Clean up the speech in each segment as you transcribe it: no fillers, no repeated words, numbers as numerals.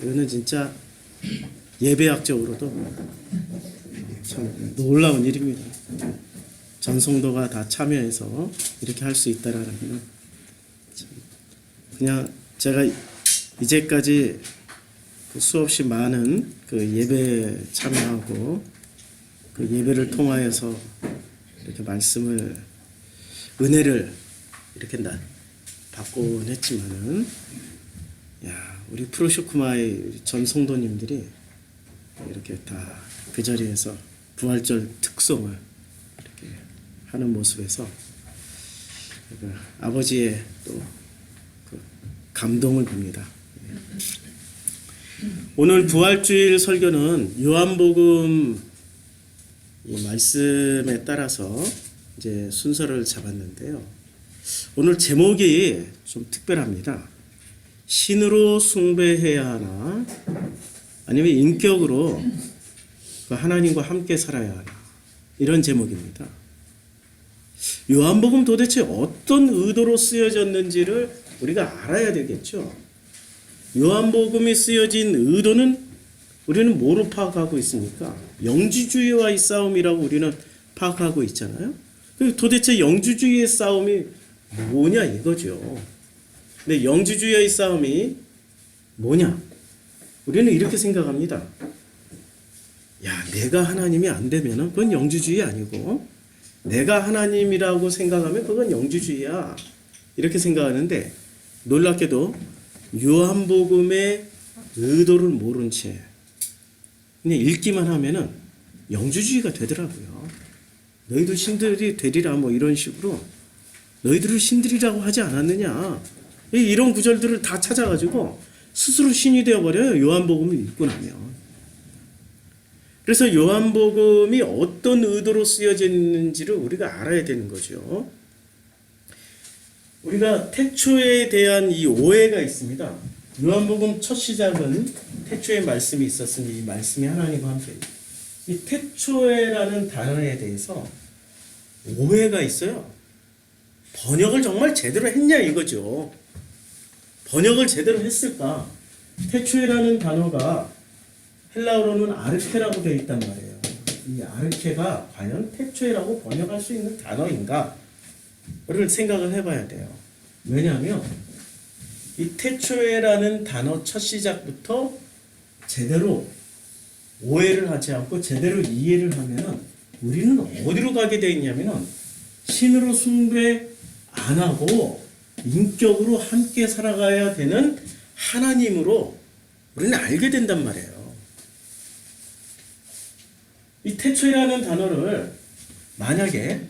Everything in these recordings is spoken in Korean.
이거는 진짜 예배학적으로도 참 놀라운 일입니다. 전 성도가 다 참여해서 이렇게 할 수 있다라는 건 그냥 제가 이제까지 수없이 많은 그 예배 참여하고 그 예배를 통하여서 이렇게 말씀을 은혜를 이렇게 받곤 했지만은 우리 프로쇼크마의 전 성도님들이 이렇게 다 그 자리에서 부활절 특송을 이렇게 하는 모습에서 아버지의 또 그 감동을 봅니다. 오늘 부활주일 설교는 요한복음 이 말씀에 따라서 이제 순서를 잡았는데요. 오늘 제목이 좀 특별합니다. 신으로 숭배해야 하나, 아니면 인격으로 그 하나님과 함께 살아야 하나, 이런 제목입니다. 요한복음 도대체 어떤 의도로 쓰여졌는지를 우리가 알아야 되겠죠. 요한복음이 쓰여진 의도는 우리는 뭐로 파악하고 있습니까? 영주주의와의 싸움이라고 우리는 파악하고 있잖아요. 도대체 영주주의의 싸움이 뭐냐 이거죠. 근데 영주주의의 싸움이 뭐냐? 우리는 이렇게 생각합니다. 내가 하나님이 안 되면은 그건 영주주의 아니고, 내가 하나님이라고 생각하면 그건 영주주의야, 이렇게 생각하는데, 놀랍게도 요한복음의 의도를 모른 채 그냥 읽기만 하면은 영주주의가 되더라고요. 너희도 신들이 되리라, 뭐 이런 식으로 너희들을 신들이라고 하지 않았느냐, 이런 구절들을 다 찾아가지고 스스로 신이 되어버려요, 요한복음을 읽고 나면. 그래서 요한복음이 어떤 의도로 쓰여졌는지를 우리가 알아야 되는 거죠. 우리가 태초에 대한 이 오해가 있습니다. 요한복음 첫 시작은 태초에 말씀이 있었으니 이 말씀이 하나님과 함께. 이 태초에라는 단어에 대해서 오해가 있어요. 번역을 정말 제대로 했냐 이거죠. 번역을 제대로 했을까? 태초에라는 단어가 헬라어로는 아르케라고 되어 있단 말이에요. 이 아르케가 과연 태초에라고 번역할 수 있는 단어인가? 를 생각을 해봐야 돼요. 왜냐하면 이 태초에라는 단어 첫 시작부터 제대로 오해를 하지 않고 제대로 이해를 하면은 우리는 어디로 가게 되어 있냐면은 신으로 숭배 안 하고 인격으로 함께 살아가야 되는 하나님으로 우리는 알게 된단 말이에요. 이 태초에라는 단어를 만약에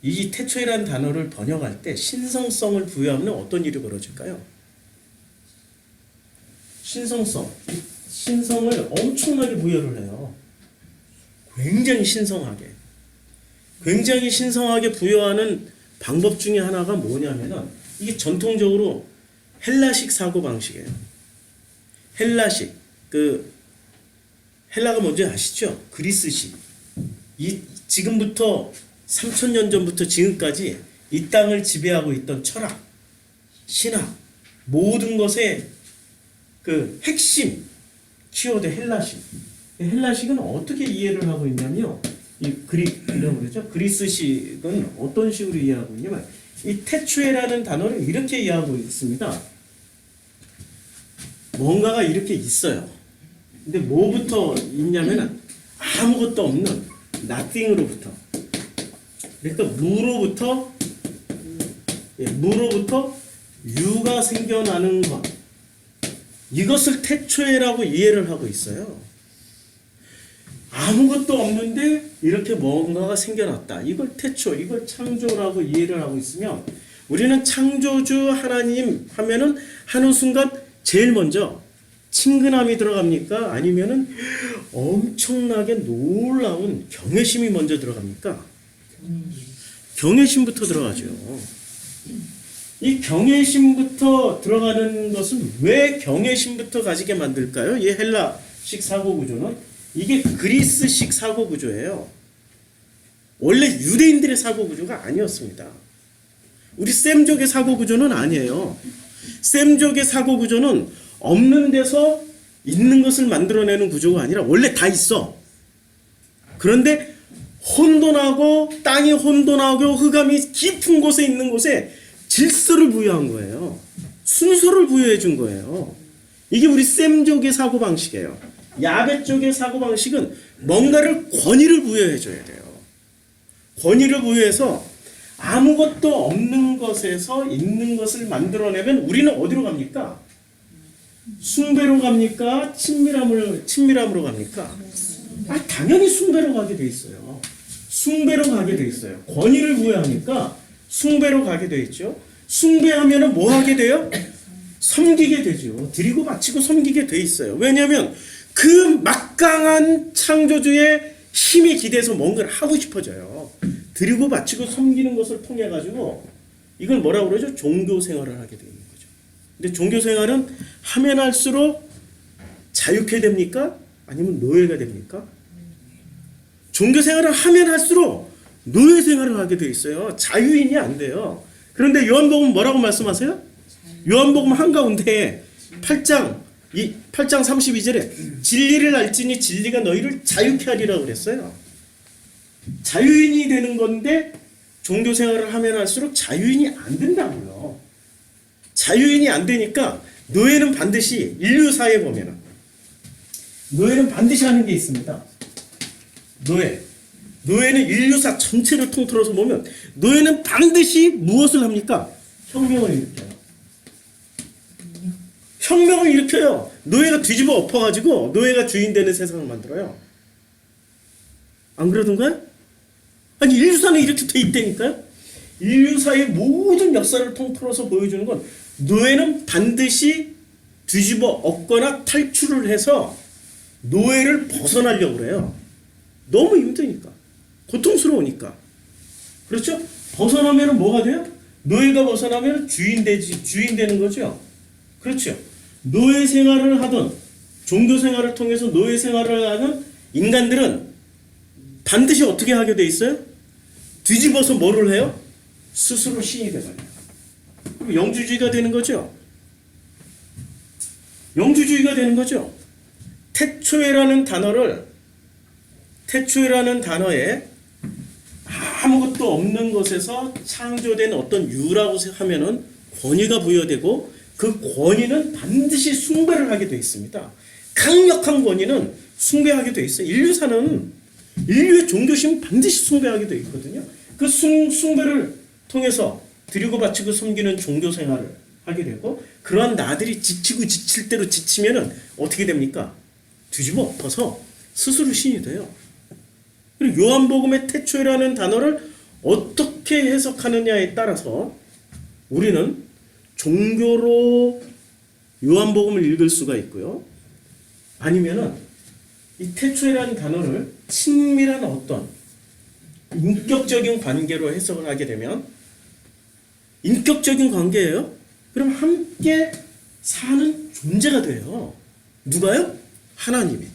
이 태초에라는 단어를 번역할 때 신성성을 부여하면 어떤 일이 벌어질까요? 신성을 엄청나게 부여를 해요. 굉장히 신성하게 부여하는 방법 중에 하나가 뭐냐면은 이게 전통적으로 헬라식 사고방식이에요. 헬라식, 헬라가 뭔지 아시죠? 그리스식. 지금부터 3000년 전부터 지금까지 이 땅을 지배하고 있던 철학, 신학, 모든 것의 그 핵심 키워드 헬라식. 헬라식은 어떻게 이해를 하고 있냐면요. 이 그릭이라고 그러죠. 그리스식은 어떤 식으로 이해하고 있냐면 이 태초에라는 단어를 이렇게 이해하고 있습니다. 뭔가가 이렇게 있어요. 근데 뭐부터 있냐면 아무것도 없는 nothing으로부터. 그러니까 무로부터 유가 생겨나는 것. 이것을 태초에라고 이해를 하고 있어요. 아무것도 없는데 이렇게 뭔가가 생겨났다. 이걸 태초, 이걸 창조라고 이해를 하고 있으면 우리는 창조주 하나님 하면은 하는 순간 제일 먼저 친근함이 들어갑니까? 아니면은 엄청나게 놀라운 경외심이 먼저 들어갑니까? 경외심부터 들어가죠. 이 경외심부터 들어가는 것은 왜 경외심부터 가지게 만들까요? 이 헬라식 사고구조는 이게 그리스식 사고구조예요. 원래 유대인들의 사고구조가 아니었습니다. 우리 셈족의 사고구조는 아니에요. 셈족의 사고구조는 없는 데서 있는 것을 만들어내는 구조가 아니라 원래 다 있어. 그런데 혼돈하고 땅이 혼돈하고 흑암이 깊은 곳에 있는 곳에 질서를 부여한 거예요. 순서를 부여해 준 거예요. 이게 우리 셈족의 사고방식이에요. 야벳 쪽의 사고방식은 뭔가를 권위를 부여해 줘야 돼요. 권위를 부여해서 아무것도 없는 것에서 있는 것을 만들어내면 우리는 어디로 갑니까? 숭배로 갑니까? 친밀함으로 갑니까? 당연히 숭배로 가게 돼 있어요. 숭배로 가게 돼 있어요. 권위를 부여하니까 숭배로 가게 돼 있죠. 숭배하면은 뭐 하게 돼요? 섬기게 되죠. 드리고 바치고 섬기게 돼 있어요. 왜냐하면 그 막강한 창조주의 힘에 기대서 뭔가를 하고 싶어져요. 드리고 바치고 섬기는 것을 통해 가지고 이걸 뭐라고 그러죠? 종교 생활을 하게 되는 거죠. 근데 종교 생활은 하면 할수록 자유케 됩니까? 아니면 노예가 됩니까? 종교 생활을 하면 할수록 노예 생활을 하게 돼 있어요. 자유인이 안 돼요. 그런데 요한복음 뭐라고 말씀하세요? 요한복음 한가운데 8장 32절에 진리를 알지니 진리가 너희를 자유케 하리라고 그랬어요. 자유인이 되는 건데 종교 생활을 하면 할수록 자유인이 안 된다고요. 자유인이 안 되니까 노예는 반드시 인류사에 보면은 노예는 반드시 하는 게 있습니다. 노예는 인류사 전체를 통틀어서 보면 노예는 반드시 무엇을 합니까? 혁명을 일으켜요. 혁명을 일으켜요. 노예가 뒤집어 엎어가지고 노예가 주인 되는 세상을 만들어요. 안 그러던가요? 아니 인류사는 이렇게 돼 있다니까요. 인류사의 모든 역사를 통틀어서 보여주는 건 노예는 반드시 뒤집어 엎거나 탈출을 해서 노예를 벗어나려고 그래요. 너무 힘드니까. 고통스러우니까. 그렇죠? 벗어나면 뭐가 돼요? 노예가 벗어나면 주인 되는 거죠. 그렇죠? 노예 생활을 하던 종교 생활을 통해서 노예 생활을 하는 인간들은 반드시 어떻게 하게 돼 있어요? 뒤집어서 뭐를 해요? 스스로 신이 되어요. 그럼 영주주의가 되는 거죠. 영주주의가 되는 거죠. 태초에라는 단어에 아무것도 없는 것에서 창조된 어떤 유라고 하면은 권위가 부여되고 그 권위는 반드시 숭배를 하게 되어 있습니다. 강력한 권위는 숭배하게 되어 있어요. 인류의 종교심은 반드시 숭배하게 되어 있거든요. 그 숭배를 통해서 드리고 바치고 섬기는 종교 생활을 하게 되고 그러한 나들이 지치고 지칠 대로 지치면은 어떻게 됩니까? 뒤집어 엎어서 스스로 신이 돼요. 그리고 요한복음의 태초라는 단어를 어떻게 해석하느냐에 따라서 우리는 종교로 요한복음을 읽을 수가 있고요. 아니면은 이 태초라는 단어를 친밀한 어떤 인격적인 관계로 해석을 하게 되면 인격적인 관계예요. 그럼 함께 사는 존재가 돼요. 누가요? 하나님을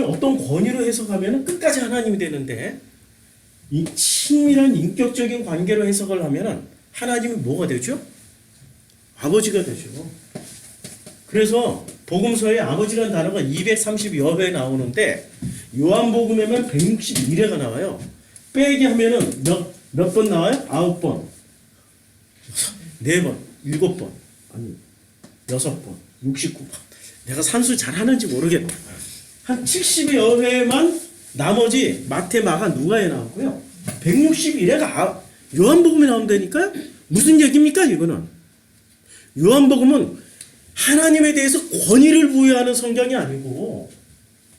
어떤 권위로 해석하면 끝까지 하나님이 되는데 이 친밀한 인격적인 관계로 해석을 하면 하나님이 뭐가 되죠? 아버지가 되죠. 그래서 복음서에 아버지라는 단어가 230여 회 나오는데 요한복음에만 161회가 나와요. 빼기 하면은 몇 번 나와요? 9번, 4번, 7번, 아니 6번, 69번. 내가 산수 잘하는지 모르겠다. 한 70여 회만 나머지 마태, 마가, 누가에 나오고요. 161회가 요한복음에 나온다니까요. 무슨 얘기입니까 이거는? 요한복음은 하나님에 대해서 권위를 부여하는 성경이 아니고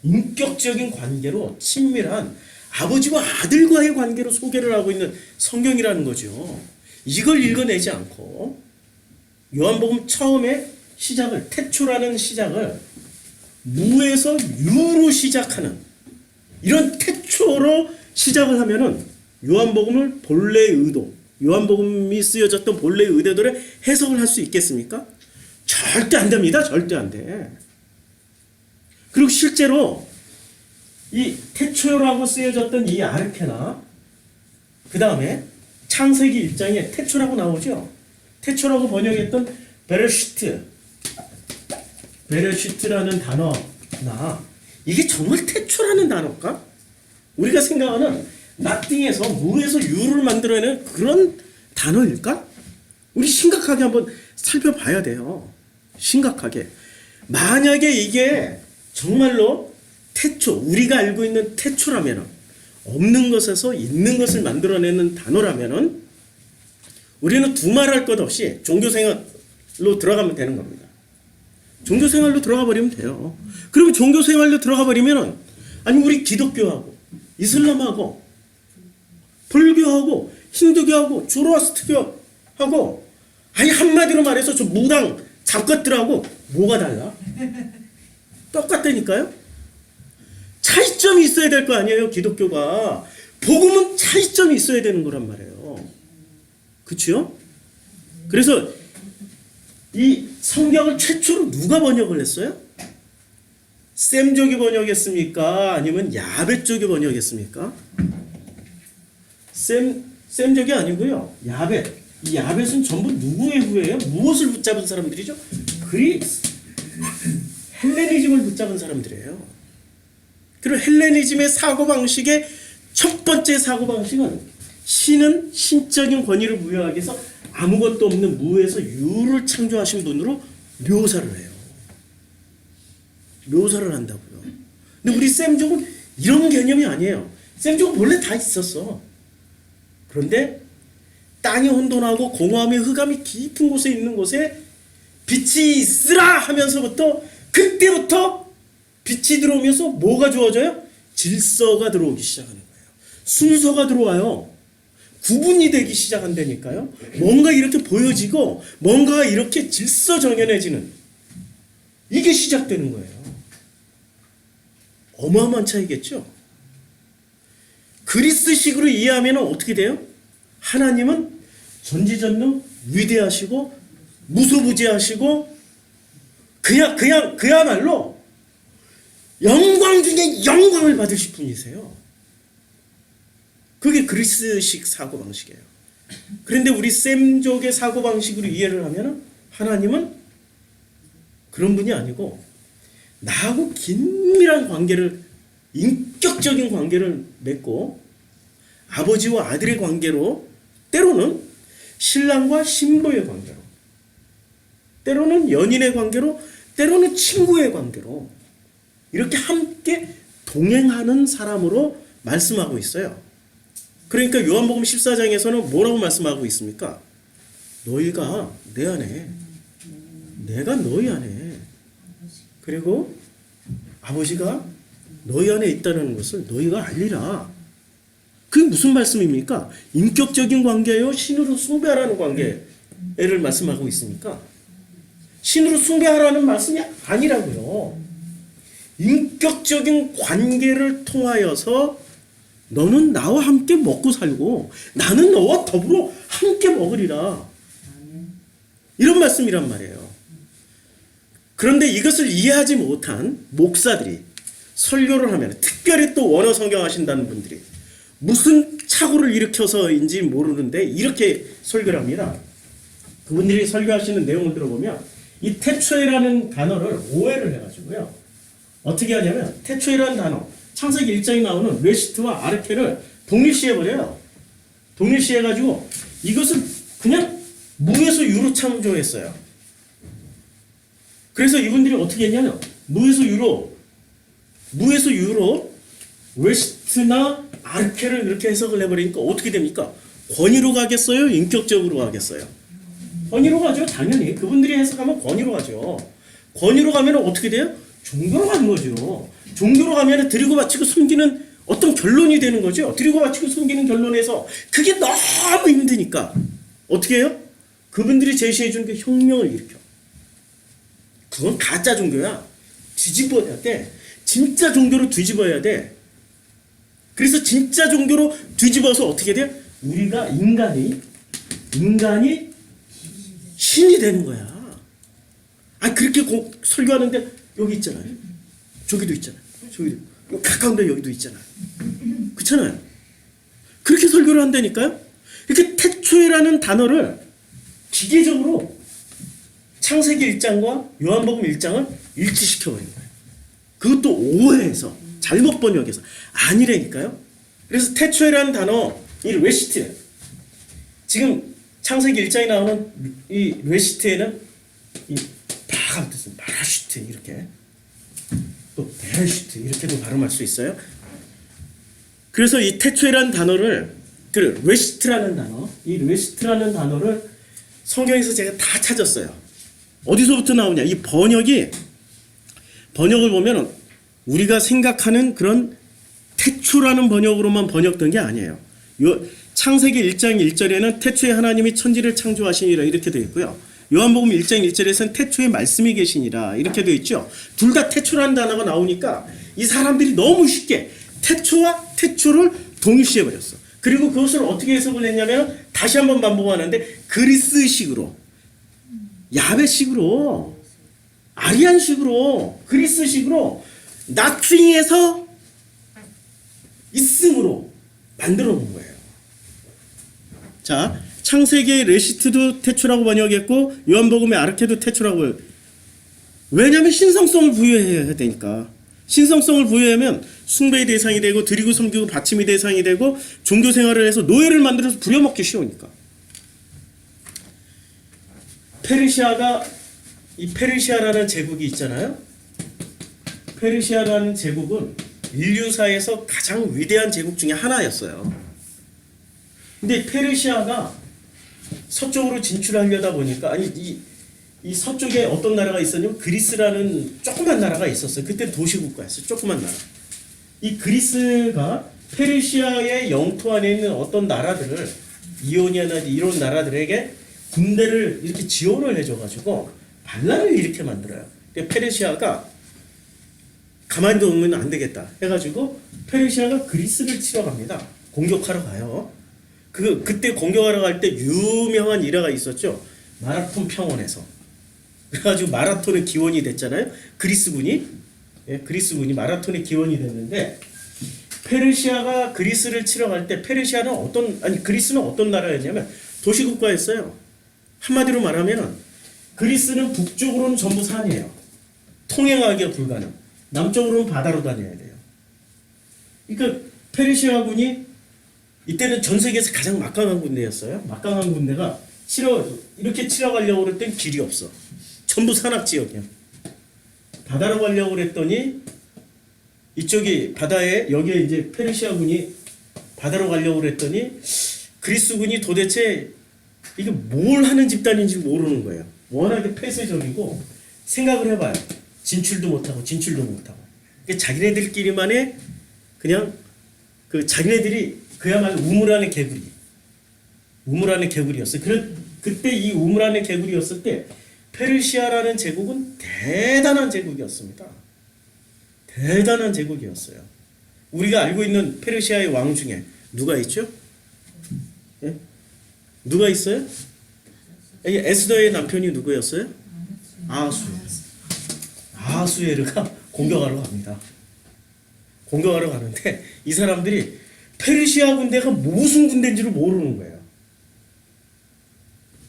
인격적인 관계로 친밀한 아버지와 아들과의 관계로 소개를 하고 있는 성경이라는 거죠. 이걸 읽어내지 않고 요한복음 처음에 시작을 태초라는 시작을 무에서 유로 시작하는 이런 태초로 시작을 하면은 요한복음을 본래의 의도, 요한복음이 쓰여졌던 본래의 의도대로 해석을 할 수 있겠습니까? 절대 안 됩니다. 절대 안 돼. 그리고 실제로 이 태초라고 쓰여졌던 이 아르케나 그 다음에 창세기 1장에 태초라고 나오죠. 태초라고 번역했던 베레시트라는 단어나 이게 정말 태초라는 단어일까? 우리가 생각하는 나띵에서 무에서 유를 만들어내는 그런 단어일까? 우리 심각하게 한번 살펴봐야 돼요. 심각하게. 만약에 이게 정말로 태초, 우리가 알고 있는 태초라면, 없는 것에서 있는 것을 만들어내는 단어라면 우리는 두말할 것 없이 종교생활로 들어가면 되는 겁니다. 종교생활로 들어가 버리면 돼요. 그러면 종교생활로 들어가 버리면 아니 우리 기독교하고 이슬람하고 불교하고 힌두교하고 조로아스트교하고 아니 한마디로 말해서 저 무당 잡것들하고 뭐가 달라? 똑같다니까요? 차이점이 있어야 될 거 아니에요, 기독교가. 복음은 차이점이 있어야 되는 거란 말이에요. 그렇죠? 그래서 이 성경을 최초로 누가 번역을 했어요? 셈족이 번역했습니까? 아니면 야벳 쪽이 번역했습니까? 셈족이 아니고요. 야벳. 이 야벳은 전부 누구의 후예예요? 무엇을 붙잡은 사람들이죠? 헬레니즘을 붙잡은 사람들이에요. 그리고 헬레니즘의 사고방식의 첫 번째 사고방식은 신은 신적인 권위를 부여하기 위해서 아무것도 없는 무에서 유를 창조하신 분으로 묘사를 해요. 묘사를 한다고요. 근데 우리 셈족은 이런 개념이 아니에요. 셈족은 원래 다 있었어. 그런데 땅이 혼돈하고 공허함이 흑암이 깊은 곳에 있는 곳에 빛이 있으라 하면서부터 그때부터 빛이 들어오면서 뭐가 주어져요? 질서가 들어오기 시작하는 거예요. 순서가 들어와요. 구분이 되기 시작한다니까요. 뭔가 이렇게 보여지고 뭔가가 이렇게 질서정연해지는 이게 시작되는 거예요. 어마어마한 차이겠죠? 그리스식으로 이해하면 어떻게 돼요? 하나님은 전지전능 위대하시고 무소부지하시고 그야말로 영광 중에 영광을 받으실 분이세요. 그게 그리스식 사고방식이에요. 그런데 우리 셈족의 사고방식으로 이해를 하면 하나님은 그런 분이 아니고 나하고 긴밀한 관계를, 인격적인 관계를 맺고 아버지와 아들의 관계로, 때로는 신랑과 신부의 관계로, 때로는 연인의 관계로, 때로는 친구의 관계로 이렇게 함께 동행하는 사람으로 말씀하고 있어요. 그러니까 요한복음 14장에서는 뭐라고 말씀하고 있습니까? 너희가 내 안에, 내가 너희 안에, 그리고 아버지가 너희 안에 있다는 것을 너희가 알리라. 그게 무슨 말씀입니까? 인격적인 관계요, 신으로 숭배하라는 관계를 말씀하고 있습니까? 신으로 숭배하라는 말씀이 아니라고요. 인격적인 관계를 통하여서 너는 나와 함께 먹고 살고 나는 너와 더불어 함께 먹으리라. 이런 말씀이란 말이에요. 그런데 이것을 이해하지 못한 목사들이 설교를 하면, 특별히 또 원어 성경 하신다는 분들이 무슨 착오를 일으켜서인지 모르는데 이렇게 설교를 합니다. 그분들이 설교하시는 내용을 들어보면 이 태초에라는 단어를 오해를 해가지고요. 어떻게 하냐면 태초에라는 단어, 창세기 1장에 나오는 레시트와 아르케를 동일시해버려요. 동일시해가지고 이것을 그냥 무에서 유로 창조했어요. 그래서 이분들이 어떻게 했냐면 무에서 유로 레시트나 아르케를 이렇게 해석을 해버리니까 어떻게 됩니까? 권위로 가겠어요? 인격적으로 가겠어요? 권위로 가죠. 당연히 그분들이 해석하면 권위로 가죠. 권위로 가면 어떻게 돼요? 종교로 가는 거죠. 종교로 가면 드리고 바치고 숨기는 어떤 결론이 되는 거죠. 드리고 바치고 숨기는 결론에서 그게 너무 힘드니까 어떻게 해요? 그분들이 제시해 준 게 혁명을 일으켜. 그건 가짜 종교야. 뒤집어야 돼. 진짜 종교로 뒤집어야 돼. 그래서 진짜 종교로 뒤집어서 어떻게 돼요? 우리가 인간이 신이 되는 거야. 아니 그렇게 설교하는데 여기 있잖아요. 저기도 있잖아요. 저기도 가까운데 여기도 있잖아요. 그렇잖아요. 그렇게 설교를 한다니까요. 이렇게 태초에라는 단어를 기계적으로 창세기 1장과 요한복음 1장을 일치시켜버린 거예요. 그것도 오해해서 잘못 번역해서 아니라니까요. 그래서 태초에라는 단어 이 레시트, 지금 창세기 1장에 나오는 이 레시트에는 이 다가 뜻은 마라슈트 이렇게 또 베라슈트 이렇게도 발음할 수 있어요. 그래서 이 태초에라는 단어를 그 레시트라는 단어, 이 레시트라는 단어를 성경에서 제가 다 찾았어요. 어디서부터 나오냐? 이 번역을 보면 우리가 생각하는 그런 태초라는 번역으로만 번역된 게 아니에요. 창세기 1장 1절에는 태초에 하나님이 천지를 창조하시니라 이렇게 되어 있고요. 요한복음 1장 1절에서는 태초에 말씀이 계시니라 이렇게 되어 있죠. 둘 다 태초라는 단어가 나오니까 이 사람들이 너무 쉽게 태초와 태초를 동일시해버렸어. 그리고 그것을 어떻게 해석을 했냐면 다시 한번 반복하는데 그리스식으로, 야베식으로, 아리안식으로, 그리스식으로 nothing에서 있음으로 만들어 놓은 거예요. 자, 창세기의 레시트도 태초라고 번역했고 요한복음의 아르케도 태초라고. 왜냐하면 신성성을 부여해야 되니까. 신성성을 부여하면 숭배의 대상이 되고 드리고 섬기고 바침의 대상이 되고 종교 생활을 해서 노예를 만들어서 부려먹기 쉬우니까. 이 페르시아라는 제국이 있잖아요. 페르시아라는 제국은 인류사에서 가장 위대한 제국 중에 하나였어요. 근데 페르시아가 서쪽으로 진출하려다 보니까 이 서쪽에 어떤 나라가 있었냐면 그리스라는 조그만 나라가 있었어요. 그때 도시국가였어요. 조그만 나라. 이 그리스가 페르시아의 영토 안에 있는 어떤 나라들을 이오니아나 이런 나라들에게 군대를 이렇게 지원을 해줘가지고 반란을 일으켜 만들어요. 근데 페르시아가 가만히 두면 안 되겠다 해가지고 페르시아가 그리스를 치러 갑니다. 공격하러 가요. 그때 공격하러 갈 때 유명한 일화가 있었죠. 마라톤 평원에서. 그래가지고 마라톤의 기원이 됐잖아요. 그리스군이 마라톤의 기원이 됐는데 페르시아가 그리스를 치러 갈 때 그리스는 어떤 나라였냐면 도시국가였어요. 한마디로 말하면 그리스는 북쪽으로는 전부 산이에요. 통행하기가 불가능. 남쪽으로는 바다로 다녀야 돼요. 그러니까 페르시아군이 이때는 전 세계에서 가장 막강한 군대였어요. 막강한 군대가 이렇게 치러 가려고 그랬더니 길이 없어. 전부 산악지역이야. 바다로 가려고 그랬더니 이쪽이 바다에 여기에 이제 페르시아군이 바다로 가려고 그랬더니 그리스군이 도대체 이게 뭘 하는 집단인지 모르는 거예요. 워낙에 폐쇄적이고 생각을 해봐요. 진출도 못하고. 그러니까 자기네들끼리만의 그냥 자기네들이 그야말로 우물 안의 개구리였어요. 그때 이 우물 안의 개구리였을 때 페르시아라는 제국은 대단한 제국이었습니다. 대단한 제국이었어요. 우리가 알고 있는 페르시아의 왕 중에 누가 있죠? 예? 누가 있어요? 에스더의 남편이 누구였어요? 아하수에르가 공격하러 갑니다. 공격하러 가는데 이 사람들이 페르시아 군대가 무슨 군대인지를 모르는 거예요.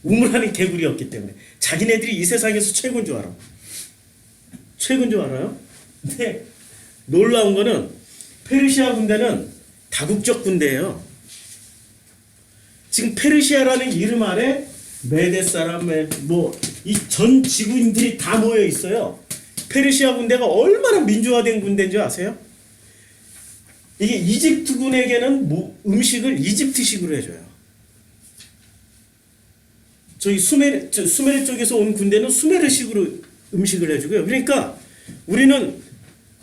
우물 안의 개구리였기 때문에 자기네들이 이 세상에서 최고인 줄 알아. 최고인 줄 알아요? 근데 놀라운 거는 페르시아 군대는 다국적 군대예요. 지금 페르시아라는 이름 아래 메데 사람, 이 전 지구인들이 다 모여 있어요. 페르시아 군대가 얼마나 민주화된 군대인 줄 아세요? 이게 이집트군에게는 음식을 이집트식으로 해줘요. 저희 수메르 쪽에서 온 군대는 수메르식으로 음식을 해주고요. 그러니까 우리는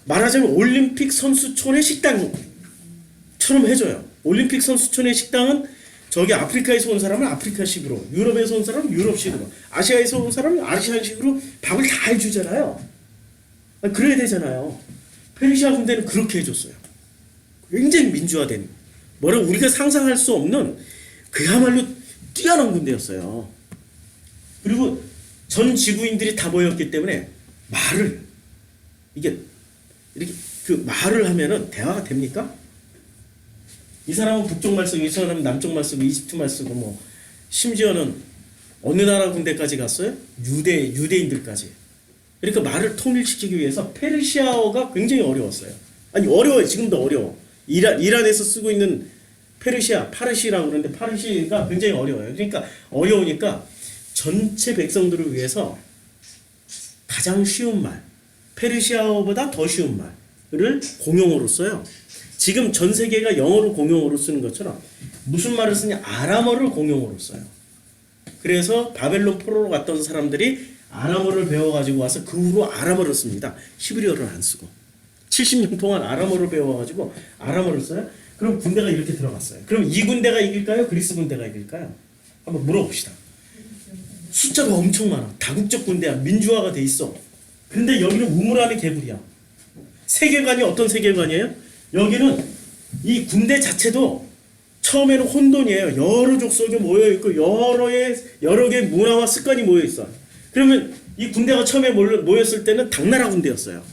말하자면 올림픽 선수촌의 식당처럼 해줘요. 올림픽 선수촌의 식당은 저기 아프리카에서 온 사람은 아프리카식으로, 유럽에서 온 사람은 유럽식으로, 아시아에서 온 사람은 아시아식으로 밥을 다 해주잖아요. 그래야 되잖아요. 페르시아 군대는 그렇게 해줬어요. 굉장히 민주화된, 우리가 상상할 수 없는 그야말로 뛰어난 군대였어요. 그리고 전 지구인들이 다 모였기 때문에 이렇게 말을 하면은 대화가 됩니까? 이 사람은 북쪽 말 쓰고 이 사람은 남쪽 말 쓰고 이집트 말 쓰고 심지어는 어느 나라 군대까지 갔어요? 유대인들까지. 그러니까 말을 통일시키기 위해서 페르시아어가 굉장히 어려웠어요. 아니 어려워요. 지금도 어려워. 이란에서 쓰고 있는 파르시라고 그러는데 파르시가 굉장히 어려워요. 그러니까 어려우니까 전체 백성들을 위해서 가장 쉬운 말, 페르시아어보다 더 쉬운 말을 공용어로 써요. 지금 전 세계가 영어를 공용어로 쓰는 것처럼 무슨 말을 쓰냐? 아람어를 공용어로 써요. 그래서 바벨론 포로로 갔던 사람들이 아람어를 배워가지고 와서 그 후로 아람어를 씁니다. 히브리어를 안 쓰고 70년 동안 아람어를 배워가지고 아람어를 써요. 그럼 군대가 이렇게 들어갔어요. 그럼 이 군대가 이길까요? 그리스 군대가 이길까요? 한번 물어봅시다. 숫자가 엄청 많아. 다국적 군대야. 민주화가 돼 있어. 근데 여기는 우물 안의 개구리야. 세계관이 어떤 세계관이에요? 여기는 이 군대 자체도 처음에는 혼돈이에요. 여러 족속이 모여 있고 여러 개의 문화와 습관이 모여 있어. 그러면 이 군대가 처음에 모였을 때는 당나라 군대였어요.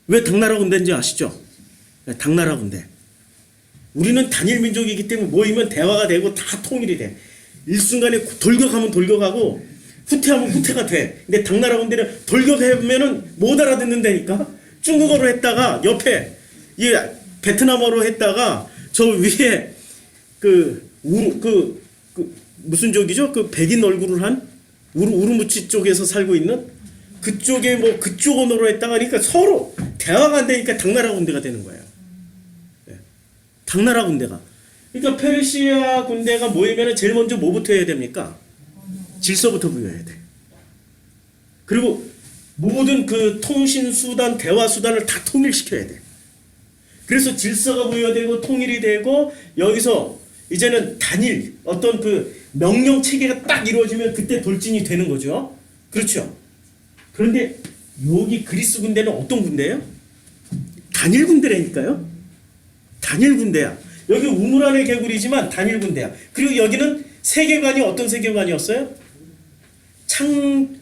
왜 당나라 군대인지 아시죠? 당나라 군대. 우리는 단일 민족이기 때문에 모이면 대화가 되고 다 통일이 돼. 일순간에 돌격하면 돌격하고 후퇴하면 후퇴가 돼. 근데 당나라 군대는 돌격하면은 못 알아듣는다니까. 중국어로 했다가 옆에 이 베트남어로 했다가 저 위에 무슨 족이죠? 그 백인 얼굴을 한 우르무치 쪽에서 살고 있는 그쪽에 뭐 그쪽 언어로 했다가 그러니까 서로 대화가 안 되니까 당나라 군대가 되는 거예요. 네. 당나라 군대가. 그러니까 페르시아 군대가 모이면 제일 먼저 뭐부터 해야 됩니까? 질서부터 부여해야 돼. 그리고 모든 그 통신 수단, 대화 수단을 다 통일시켜야 돼. 그래서 질서가 부여되고 통일이 되고 여기서 이제는 단일 어떤 그 명령 체계가 딱 이루어지면 그때 돌진이 되는 거죠. 그렇죠. 그런데 여기 그리스 군대는 어떤 군대예요? 단일 군대라니까요. 단일 군대야. 여기 우물 안의 개구리지만 단일 군대야. 그리고 여기는 세계관이 어떤 세계관이었어요?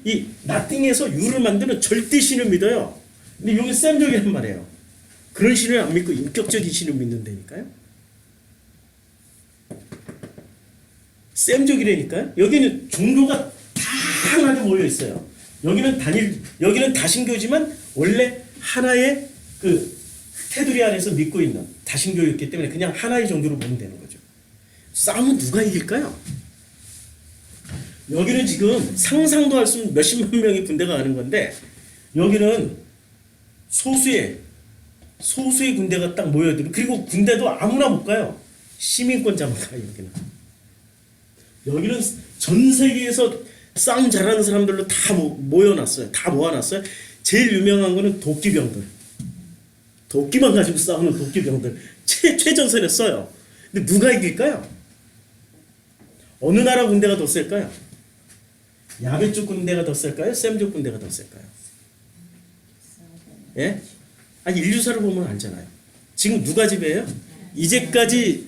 이 나띵에서 유를 만드는 절대 신을 믿어요. 근데 여기 쌤족이란 말이에요. 그런 신을 안 믿고 인격적인 신을 믿는다니까요. 쌤족이라니까요. 여기는 종교가 다양하게 모여 있어요. 여기는 다신교지만 원래 하나의 그 테두리 안에서 믿고 있는 다신교였기 때문에 그냥 하나의 종교로 보면 되는 거죠. 싸움은 누가 이길까요? 여기는 지금 상상도 할 수 없는 몇십만 명의 군대가 가는 건데 여기는 소수의 군대가 딱 모여들고 그리고 군대도 아무나 못 가요. 시민권자만 가요. 여기는 전 세계에서 싸움 잘하는 사람들로 다 모여놨어요. 다 모아놨어요. 제일 유명한 거는 도끼병들. 도끼만 가지고 싸우는 도끼병들. 최전선에 써요. 근데 누가 이길까요? 어느 나라 군대가 더 셀까요? 야베 쪽 군대가 더 셀까요? 셈족 군대가 더 셀까요? 예? 아니 인류사를 보면 알잖아요. 지금 누가 지배해요? 이제까지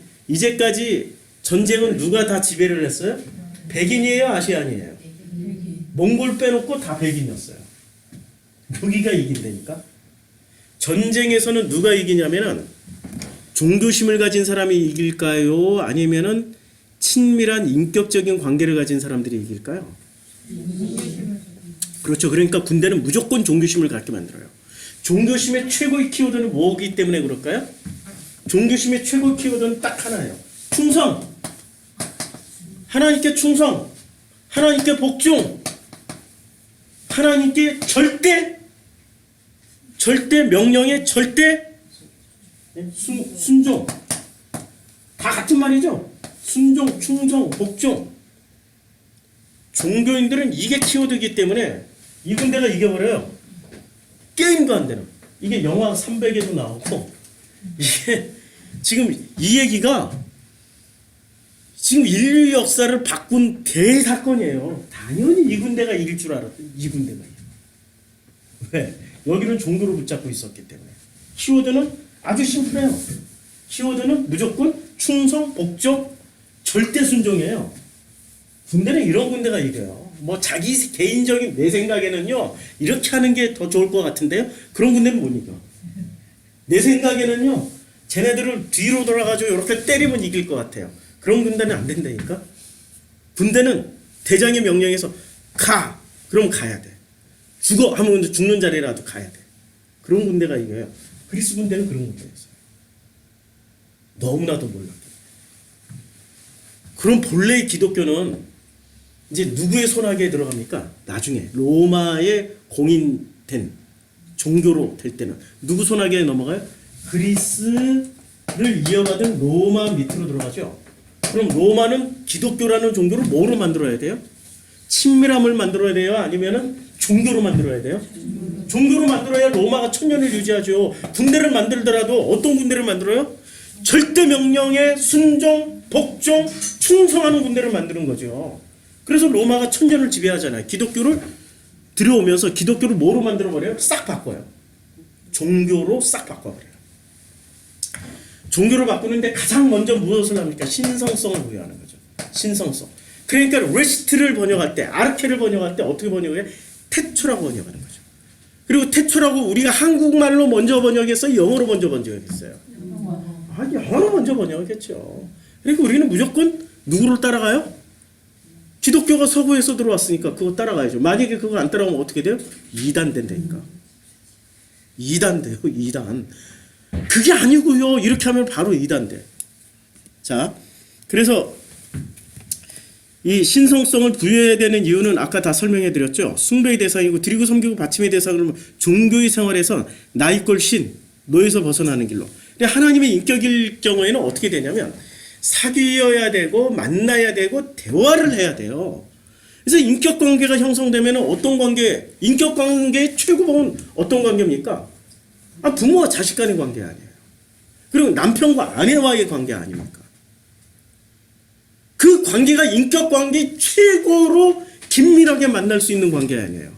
전쟁은 누가 다 지배를 했어요? 백인이에요, 아시안이에요? 몽골 빼놓고 다 백인이었어요. 여기가 이긴다니까. 전쟁에서는 누가 이기냐면은 종교심을 가진 사람이 이길까요? 아니면은 친밀한 인격적인 관계를 가진 사람들이 이길까요? 그렇죠. 그러니까 군대는 무조건 종교심을 갖게 만들어요. 종교심의 최고의 키워드는 뭐기 때문에 그럴까요? 종교심의 최고의 키워드는 딱 하나예요. 충성. 하나님께 충성. 하나님께 복종. 하나님께 절대 명령에 절대 순종. 다 같은 말이죠. 순종, 충성, 복종. 종교인들은 이게 키워드이기 때문에 이 군대가 이겨버려요. 게임도 안 되는. 이게 영화 300에도 나오고 이게 지금 이 얘기가 지금 인류 역사를 바꾼 대사건이에요. 당연히 이 군대가 이길 줄 알았대. 이 군대가. 왜? 여기는 종교를 붙잡고 있었기 때문에. 키워드는 아주 심플해요. 키워드는 무조건 충성, 복종, 절대 순종이에요. 군대는 이런 군대가 이겨요. 뭐 자기 개인적인 내 생각에는요 이렇게 하는 게 더 좋을 것 같은데요. 그런 군대는 못 이겨. 내 생각에는요 쟤네들을 뒤로 돌아가지고 이렇게 때리면 이길 것 같아요. 그런 군대는 안 된다니까. 군대는 대장의 명령에서 가. 그럼 가야 돼. 죽어 하면 죽는 자리라도 가야 돼. 그런 군대가 이거예요. 그리스 군대는 그런 군대였어요. 너무나도 몰랐다. 그럼 본래의 기독교는 이제 누구의 손아귀에 들어갑니까? 나중에 로마의 공인된 종교로 될 때는 누구 손아귀에 넘어가요? 그리스를 이어받은 로마 밑으로 들어가죠. 그럼 로마는 기독교라는 종교를 뭐로 만들어야 돼요? 친밀함을 만들어야 돼요? 아니면은 종교로 만들어야 돼요? 종교로 만들어야 로마가 천년을 유지하죠. 군대를 만들더라도 어떤 군대를 만들어요? 절대 명령에 순종, 복종, 충성하는 군대를 만드는 거죠. 그래서 로마가 천년을 지배하잖아요. 기독교를 들여오면서 기독교를 뭐로 만들어버려요? 싹 바꿔요. 종교로 싹 바꿔버려요. 종교를 바꾸는데 가장 먼저 무엇을 합니까? 신성성을 부여하는 거죠. 신성성. 그러니까 레스트를 번역할 때, 아르케를 번역할 때 어떻게 번역해요? 태초라고 번역하는 거죠. 그리고 태초라고 우리가 한국말로 먼저 번역했어요? 영어로 먼저 번역했어요? 영어로 먼저 번역했죠. 그러니까 우리는 무조건 누구를 따라가요? 기독교가 서구에서 들어왔으니까 그거 따라가야죠. 만약에 그걸 안 따라가면 어떻게 돼요? 이단 된다니까. 이단 돼요. 이단. 그게 아니고요. 이렇게 하면 바로 이단 돼. 자, 그래서 이 신성성을 부여해야 되는 이유는 아까 다 설명해 드렸죠. 숭배의 대상이고 드리고 섬기고 바침의 대상으로 종교의 생활에선 나이꼴 신, 노에서 벗어나는 길로. 근데 하나님의 인격일 경우에는 어떻게 되냐면 사귀어야 되고 만나야 되고 대화를 해야 돼요. 그래서 인격 관계가 형성되면 어떤 관계, 인격 관계의 최고봉은 어떤 관계입니까? 부모와 자식 간의 관계 아니에요. 그리고 남편과 아내와의 관계 아닙니까? 그 관계가 인격 관계 최고로 긴밀하게 만날 수 있는 관계 아니에요.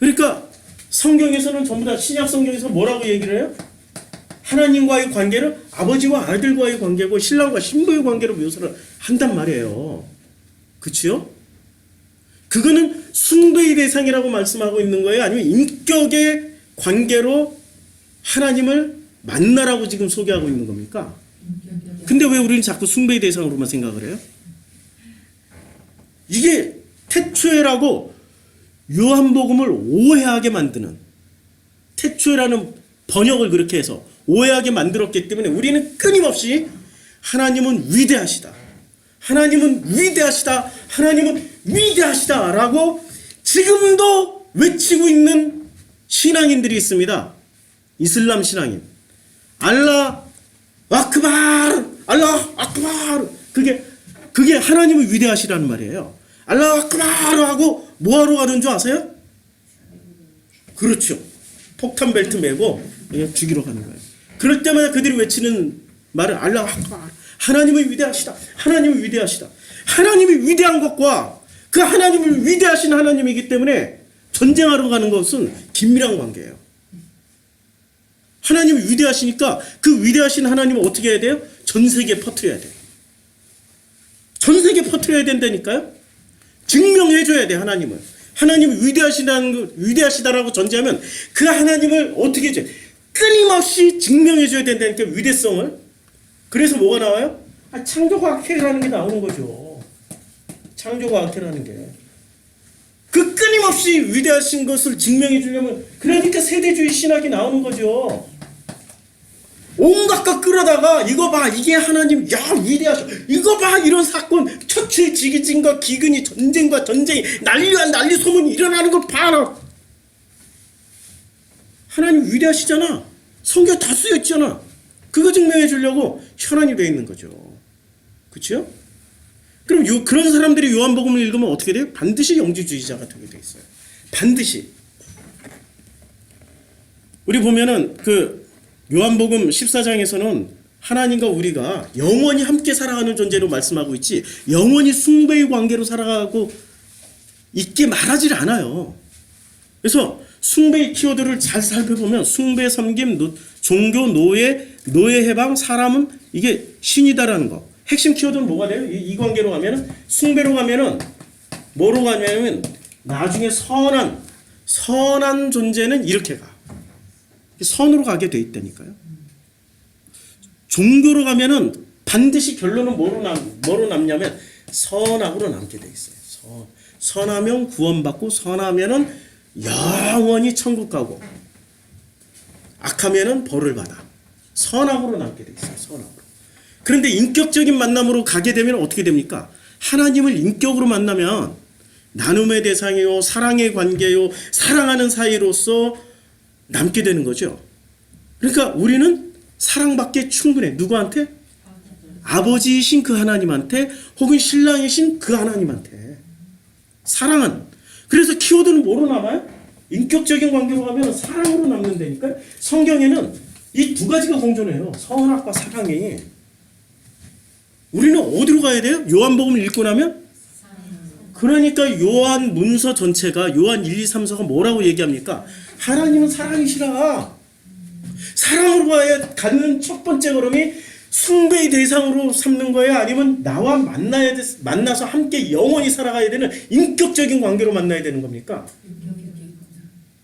그러니까 성경에서는 전부 다 신약 성경에서 뭐라고 얘기를 해요? 하나님과의 관계를 아버지와 아들과의 관계고 신랑과 신부의 관계로 묘사를 한단 말이에요. 그치요? 그거는 숭배의 대상이라고 말씀하고 있는 거예요? 아니면 인격의 관계로 하나님을 만나라고 지금 소개하고 있는 겁니까? 근데 왜 우리는 자꾸 숭배의 대상으로만 생각을 해요? 이게 태초에라고 요한복음을 오해하게 만드는, 태초에라는 번역을 그렇게 해서 오해하게 만들었기 때문에 우리는 끊임없이 하나님은 위대하시다, 하나님은 위대하시다, 하나님은 위대하시다 라고 지금도 외치고 있는 신앙인들이 있습니다. 이슬람 신앙인. 알라 아크바르, 알라 아크바르. 그게 하나님은 위대하시라는 말이에요. 알라 아크바르 하고 뭐하러 가는 줄 아세요? 그렇죠. 폭탄 벨트 메고 그냥 죽이러 가는 거예요. 그럴 때마다 그들이 외치는 말은 알라 아크바르. 하나님은 위대하시다. 하나님은 위대하시다. 하나님이 위대한 것과 그 하나님을 위대하신 하나님이기 때문에 전쟁하러 가는 것은 긴밀한 관계예요. 하나님이 위대하시니까 그 위대하신 하나님을 어떻게 해야 돼요? 전 세계에 퍼뜨려야 돼요. 전 세계에 퍼뜨려야 된다니까요. 증명해줘야 돼, 하나님을. 하나님이 위대하시다라고 전제하면 그 하나님을 어떻게 해줘요? 끊임없이 증명해줘야 된다니까, 위대성을. 그래서 뭐가 나와요? 창조과학회라는 게 나오는 거죠. 창조과학회라는 게. 그 끊임없이 위대하신 것을 증명해 주려면, 그러니까 세대주의 신학이 나오는 거죠. 온갖 것 끌어다가 이거 봐, 이게 하나님, 야 위대하셔, 이거 봐, 이런 사건, 처칠 지기진과 기근이, 전쟁과 전쟁이, 난리와 난리 소문이 일어나는 걸 봐라. 하나님 위대하시잖아. 성경 다 쓰여있잖아. 그거 증명해 주려고 혈안이 되어 있는 거죠. 그렇죠? 그럼 그런 사람들이 요한복음을 읽으면 어떻게 돼요? 반드시 영지주의자가 되게 돼 있어요. 반드시. 우리 보면은 그 요한복음 14장에서는 하나님과 우리가 영원히 함께 살아가는 존재로 말씀하고 있지, 영원히 숭배의 관계로 살아가고 있게 말하지 않아요. 그래서 숭배의 키워드를 잘 살펴보면 숭배, 섬김, 종교, 노예 해방, 사람은 이게 신이다라는 거. 핵심 키워드는 뭐가 돼요? 이 관계로 가면은, 숭배로 가면은 뭐로 가냐면 나중에 선한 존재는 이렇게 가. 선으로 가게 돼 있다니까요. 종교로 가면은 반드시 결론은 뭐로 남냐면 선악으로 남게 돼 있어요. 선하면 구원받고 선하면은 영원히 천국 가고 악하면은 벌을 받아. 선악으로 남게 돼 있어요. 선악으로. 그런데 인격적인 만남으로 가게 되면 어떻게 됩니까? 하나님을 인격으로 만나면 나눔의 대상이요, 사랑의 관계요, 사랑하는 사이로서 남게 되는 거죠. 그러니까 우리는 사랑받기에 충분해. 누구한테? 아버지이신 그 하나님한테, 혹은 신랑이신 그 하나님한테. 사랑은. 그래서 키워드는 뭐로 남아요? 인격적인 관계로 가면 사랑으로 남는다니까. 성경에는 이 두 가지가 공존해요. 선악과 사랑이. 우리는 어디로 가야 돼요? 요한복음을 읽고 나면? 그러니까 요한 문서 전체가, 요한 1, 2, 3, 4가 뭐라고 얘기합니까? 하나님은 사랑이시라. 사랑으로 가는 첫 번째 걸음이 숭배의 대상으로 삼는 거예요? 아니면 나와 만나서 함께 영원히 살아가야 되는 인격적인 관계로 만나야 되는 겁니까?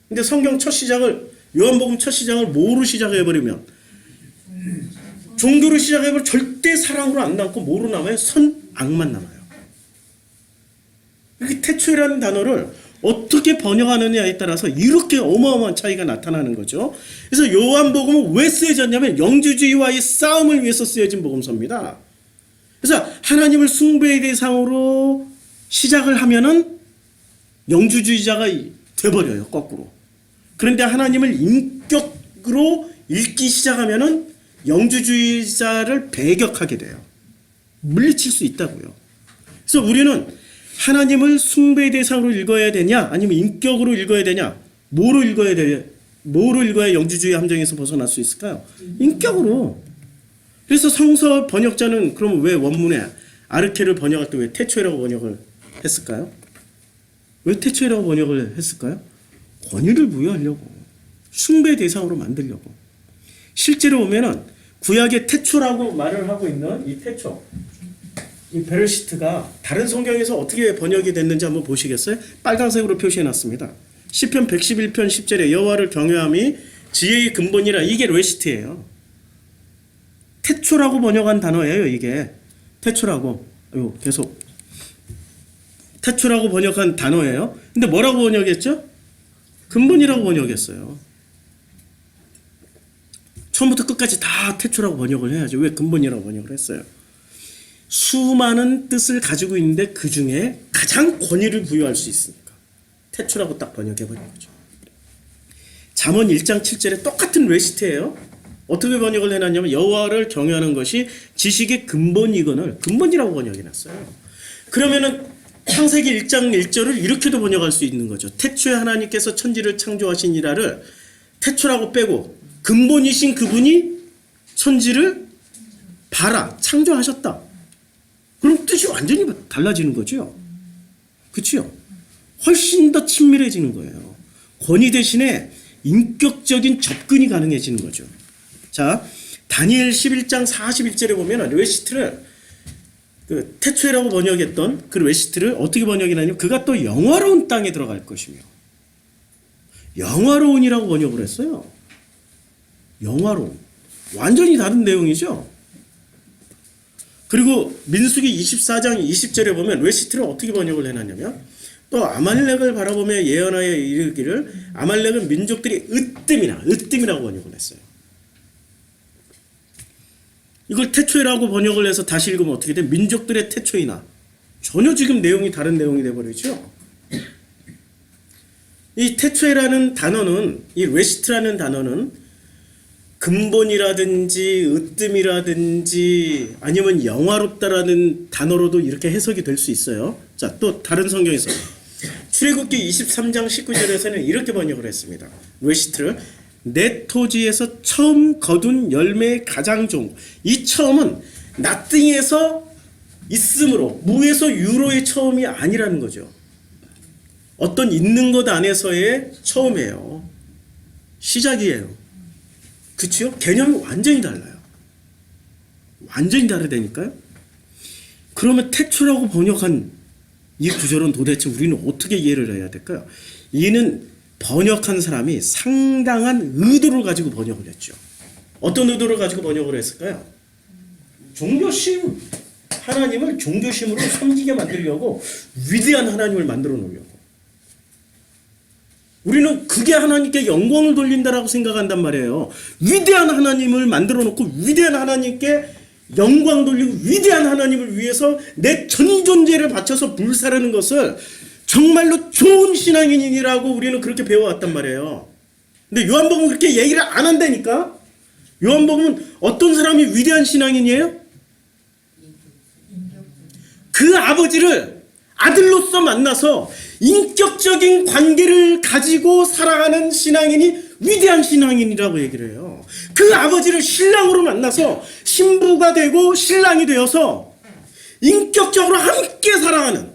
근데 성경 첫 시작을, 요한복음 첫 시작을 뭐로 시작해버리면, 종교로 시작해버리면 절대 사랑으로 안 남고 뭐로 남아요? 선악만 남아요. 이렇게 태초라는 단어를 어떻게 번역하느냐에 따라서 이렇게 어마어마한 차이가 나타나는 거죠. 그래서 요한복음은 왜 쓰여졌냐면 영주주의와의 싸움을 위해서 쓰여진 복음서입니다. 그래서 하나님을 숭배의 대상으로 시작을 하면은 영주주의자가 돼버려요, 거꾸로. 그런데 하나님을 인격으로 읽기 시작하면은 영주주의자를 배격하게 돼요. 물리칠 수 있다고요. 그래서 우리는 하나님을 숭배의 대상으로 읽어야 되냐, 아니면 인격으로 읽어야 되냐, 뭐로 읽어야 되냐, 뭐로 읽어야 영주주의 함정에서 벗어날 수 있을까요? 인격으로. 그래서 성서 번역자는 그럼 왜 원문에 아르케를 번역할 때 왜 태초이라고 번역을 했을까요? 왜 태초이라고 번역을 했을까요? 권위를 부여하려고, 숭배 대상으로 만들려고. 실제로 보면은 구약의 태초라고 말을 하고 있는 이 태초, 이 베르시트가 다른 성경에서 어떻게 번역이 됐는지 한번 보시겠어요? 빨간색으로 표시해놨습니다. 시편 111편 10절에 여호와를 경외함이 지혜의 근본이라, 이게 레시트예요. 태초라고 번역한 단어예요, 이게. 태초라고. 계속. 태초라고 번역한 단어예요. 근데 뭐라고 번역했죠? 근본이라고 번역했어요. 처음부터 끝까지 다 태초라고 번역을 해야죠. 왜 근본이라고 번역을 했어요? 수많은 뜻을 가지고 있는데 그 중에 가장 권위를 부여할 수 있으니까 태초라고 딱 번역해버린 거죠. 잠언 1장 7절에 똑같은 레시트예요. 어떻게 번역을 해놨냐면 여호와를 경외하는 것이 지식의 근본이거늘 근본이라고 번역해놨어요. 그러면은 창세기 1장 1절을 이렇게도 번역할 수 있는 거죠. 태초에 하나님께서 천지를 창조하시니라를 태초라고 빼고 근본이신 그분이 천지를 봐라, 창조하셨다. 그럼 뜻이 완전히 달라지는 거죠. 그렇죠? 훨씬 더 친밀해지는 거예요. 권위 대신에 인격적인 접근이 가능해지는 거죠. 자, 다니엘 11장 41절에 보면 레시트를 그 태초라고 번역했던 그 레시트를 어떻게 번역이냐면 그가 또 영화로운 땅에 들어갈 것이며, 영화로운이라고 번역을 했어요. 영화로운. 완전히 다른 내용이죠. 그리고 민수기 24장 20절에 보면 레시트를 어떻게 번역을 해놨냐면 또 아말렉을 바라보며 예언하여 이르기를, 아말렉은 민족들이 으뜸이라고 번역을 했어요. 이걸 태초이라고 번역을 해서 다시 읽으면 어떻게 돼? 민족들의 태초이나. 전혀 지금 내용이 다른 내용이 돼버리죠. 이 태초이라는 단어는, 이 레시트라는 단어는 근본이라든지 으뜸이라든지 아니면 영화롭다라는 단어로도 이렇게 해석이 될 수 있어요. 자, 또 다른 성경에서 출애굽기 23장 19절에서는 이렇게 번역을 했습니다. 레시트를 내 토지에서 처음 거둔 열매의 가장 좋은. 이 처음은 nothing에서 있음으로, 무에서 유로의 처음이 아니라는 거죠. 어떤 있는 것 안에서의 처음이에요. 시작이에요. 그치요? 개념이 완전히 달라요. 완전히 다르다니까요. 그러면 태초라고 번역한 이 구절은 도대체 우리는 어떻게 이해를 해야 될까요? 이는 번역한 사람이 상당한 의도를 가지고 번역을 했죠. 어떤 의도를 가지고 번역을 했을까요? 종교심. 하나님을 종교심으로 섬기게 만들려고 위대한 하나님을 만들어 놓으려고. 우리는 그게 하나님께 영광을 돌린다라고 생각한단 말이에요. 위대한 하나님을 만들어 놓고 위대한 하나님께 영광 돌리고 위대한 하나님을 위해서 내 전 존재를 바쳐서 불사르는 것을 정말로 좋은 신앙인이라고 우리는 그렇게 배워왔단 말이에요. 근데 요한복음은 그렇게 얘기를 안 한다니까. 요한복음은 어떤 사람이 위대한 신앙인이에요? 그 아버지를 아들로서 만나서 인격적인 관계를 가지고 살아가는 신앙인이 위대한 신앙인이라고 얘기를 해요. 그 아버지를 신랑으로 만나서 신부가 되고 신랑이 되어서 인격적으로 함께 살아가는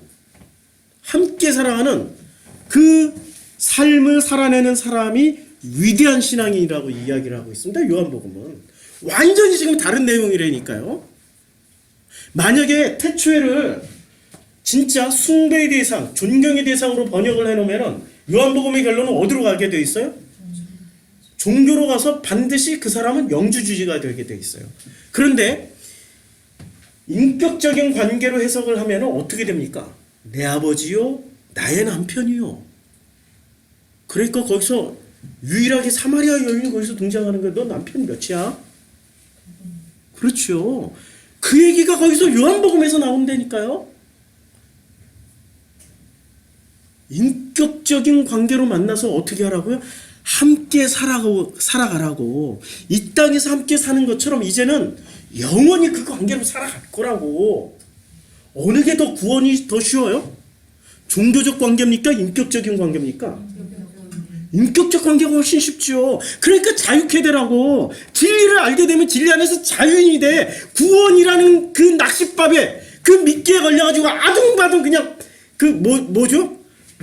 그 삶을 살아내는 사람이 위대한 신앙인이라고 이야기를 하고 있습니다. 요한복음은 완전히 지금 다른 내용이라니까요. 만약에 태초에를 진짜 숭배의 대상, 존경의 대상으로 번역을 해놓으면 요한복음의 결론은 어디로 가게 돼 있어요? 종교로 가서 반드시 그 사람은 영주주의가 되게 돼 있어요. 그런데 인격적인 관계로 해석을 하면 어떻게 됩니까? 내 아버지요, 나의 남편이요. 그러니까 거기서 유일하게 사마리아 여인이 거기서 등장하는 거야. 너 남편 몇이야? 그렇죠. 그 얘기가 거기서 요한복음에서 나온다니까요. 인격적인 관계로 만나서 어떻게 하라고요? 함께 살아가라고. 이 땅에서 함께 사는 것처럼 이제는 영원히 그 관계로 살아갈 거라고. 어느 게 더 구원이 더 쉬워요? 종교적 관계입니까? 인격적인 관계입니까? 인격적 관계가 훨씬 쉽죠. 그러니까 자유케 되라고. 진리를 알게 되면 진리 안에서 자유인이 돼. 구원이라는 그 낚싯밥에 그 미끼에 걸려가지고 아둥바둥 그냥 그 뭐죠?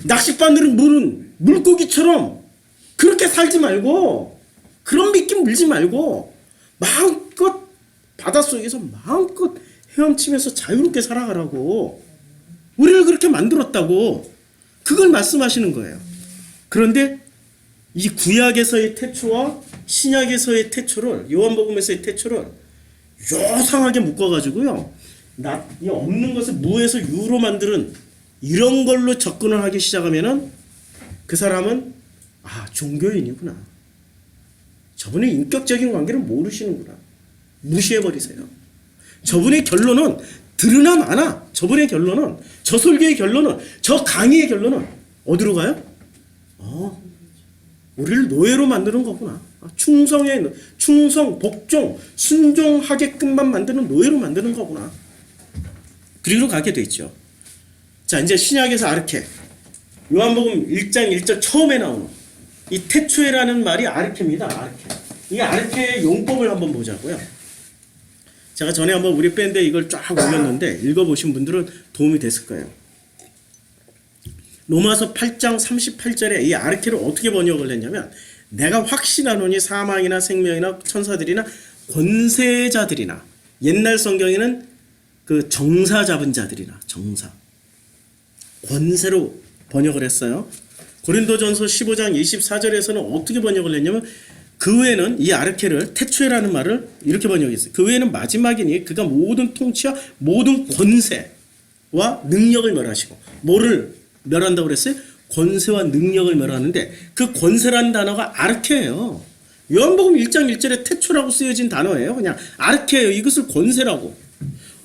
낚싯바늘을 무는 물고기처럼 그렇게 살지 말고, 그런 미끼 물지 말고 마음껏 바닷속에서 마음껏 헤엄치면서 자유롭게 살아가라고. 우리를 그렇게 만들었다고. 그걸 말씀하시는 거예요. 그런데 이 구약에서의 태초와 신약에서의 태초를, 요한복음에서의 태초를 요상하게 묶어가지고요, 이 없는 것을 무에서 유로 만드는 이런 걸로 접근을 하기 시작하면은 그 사람은 종교인이구나. 저분의 인격적인 관계를 모르시는구나. 무시해버리세요. 저분의 결론은 들으나 마나, 저분의 결론은, 저 설교의 결론은, 저 강의의 결론은 어디로 가요? 우리를 노예로 만드는 거구나. 충성, 복종, 순종하게끔만 만드는 노예로 만드는 거구나. 그리로 가게 돼 있죠. 자, 이제 신약에서 아르케. 요한복음 1장 1절 처음에 나오는 이 태초에라는 말이 아르케입니다. 아르케. 이 아르케의 용법을 한번 보자고요. 제가 전에 한번 우리 밴드에 이걸 쫙 올렸는데 읽어보신 분들은 도움이 됐을 거예요. 로마서 8장 38절에 이 아르케를 어떻게 번역을 했냐면, 내가 확신하노니 사망이나 생명이나 천사들이나 권세자들이나, 옛날 성경에는 그 정사 잡은 자들이나, 정사, 권세로 번역을 했어요. 고린도전서 15장 24절에서는 어떻게 번역을 했냐면, 그 외에는 이 아르케를 태초에라는 말을 이렇게 번역했어요. 그 외에는 마지막이니 그가 모든 통치와 모든 권세와 능력을 멸하시고. 뭐를 멸한다고 그랬어요? 권세와 능력을 멸하는데, 그 권세라는 단어가 아르케예요. 요한복음 1장 1절에 태초라고 쓰여진 단어예요. 그냥 아르케예요. 이것을 권세라고.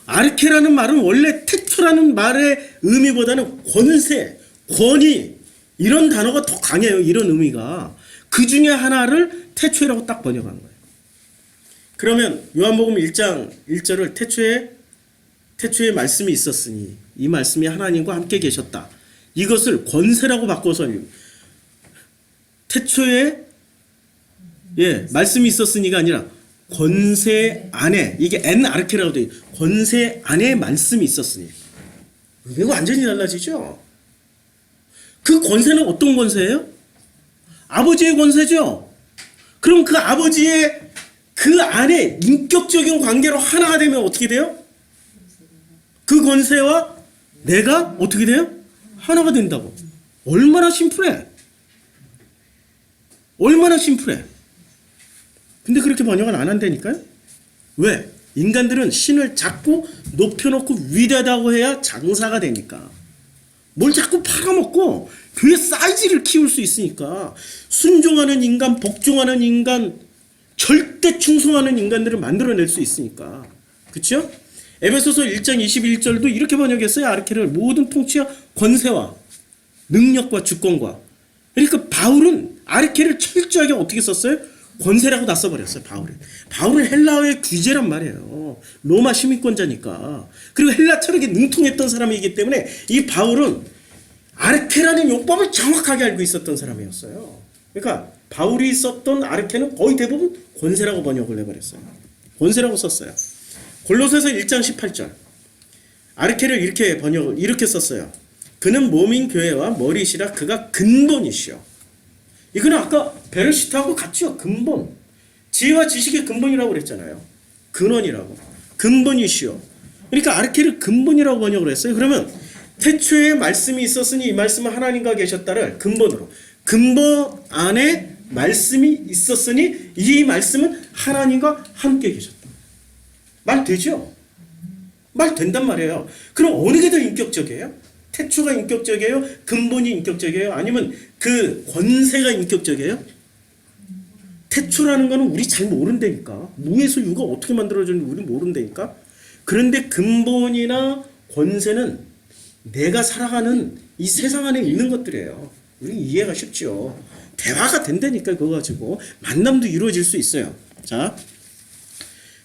아르케라는 말은 원래 태초라는 말의 의미보다는 권세, 권위, 이런 단어가 더 강해요. 이런 의미가. 그 중에 하나를 태초라고 딱 번역한 거예요. 그러면 요한복음 1장 1절을 태초에 말씀이 있었으니 이 말씀이 하나님과 함께 계셨다. 이것을 권세라고 바꿔서, 태초에 말씀이 있었으니가 아니라 권세 안에, 이게 아르케라고 돼 있어요. 권세 안에 말씀이 있었으니. 이거 완전히 달라지죠. 그 권세는 어떤 권세예요? 아버지의 권세죠. 그럼 그 아버지의 그 안에 인격적인 관계로 하나가 되면 어떻게 돼요? 그 권세와 내가 어떻게 돼요? 하나가 된다고. 얼마나 심플해. 얼마나 심플해. 근데 그렇게 번역은 안 한다니까요. 왜? 인간들은 신을 자꾸 높여놓고 위대하다고 해야 장사가 되니까. 뭘 자꾸 팔아먹고 교회 사이즈를 키울 수 있으니까 순종하는 인간, 복종하는 인간, 절대 충성하는 인간들을 만들어낼 수 있으니까. 그렇죠? 에베소서 1장 21절도 이렇게 번역했어요. 아르케를 모든 통치와 권세와 능력과 주권과. 그러니까 바울은 아르케를 철저하게 어떻게 썼어요? 권세라고 다 써버렸어요. 바울은 헬라어의 귀재란 말이에요. 로마 시민권자니까. 그리고 헬라 철학에 능통했던 사람이기 때문에 이 바울은 아르케라는 용법을 정확하게 알고 있었던 사람이었어요. 그러니까 바울이 썼던 아르케는 거의 대부분 권세라고 번역을 해버렸어요. 권세라고 썼어요. 골로새서 1장 18절 아르케를 이렇게 썼어요. 그는 몸인 교회와 머리시라 그가 근본이시오. 이거는 아까 베르시트하고 같죠. 근본. 지혜와 지식의 근본이라고 그랬잖아요. 근원이라고. 근본이시오. 그러니까 아르케를 근본이라고 번역을 했어요. 그러면 태초에 말씀이 있었으니 이 말씀은 하나님과 계셨다를 근본으로. 근본 안에 말씀이 있었으니 이 말씀은 하나님과 함께 계셨다. 말 되죠? 말 된단 말이에요. 그럼 어느 게 더 인격적이에요? 태초가 인격적이에요? 근본이 인격적이에요? 아니면 그 권세가 인격적이에요? 태초라는 거는 우리 잘 모른다니까. 무에서 유가 어떻게 만들어졌는지 우리 모른다니까. 그런데 근본이나 권세는 내가 살아가는 이 세상 안에 있는 것들이에요. 우리 이해가 쉽죠. 대화가 된다니까. 그거 가지고 만남도 이루어질 수 있어요. 자,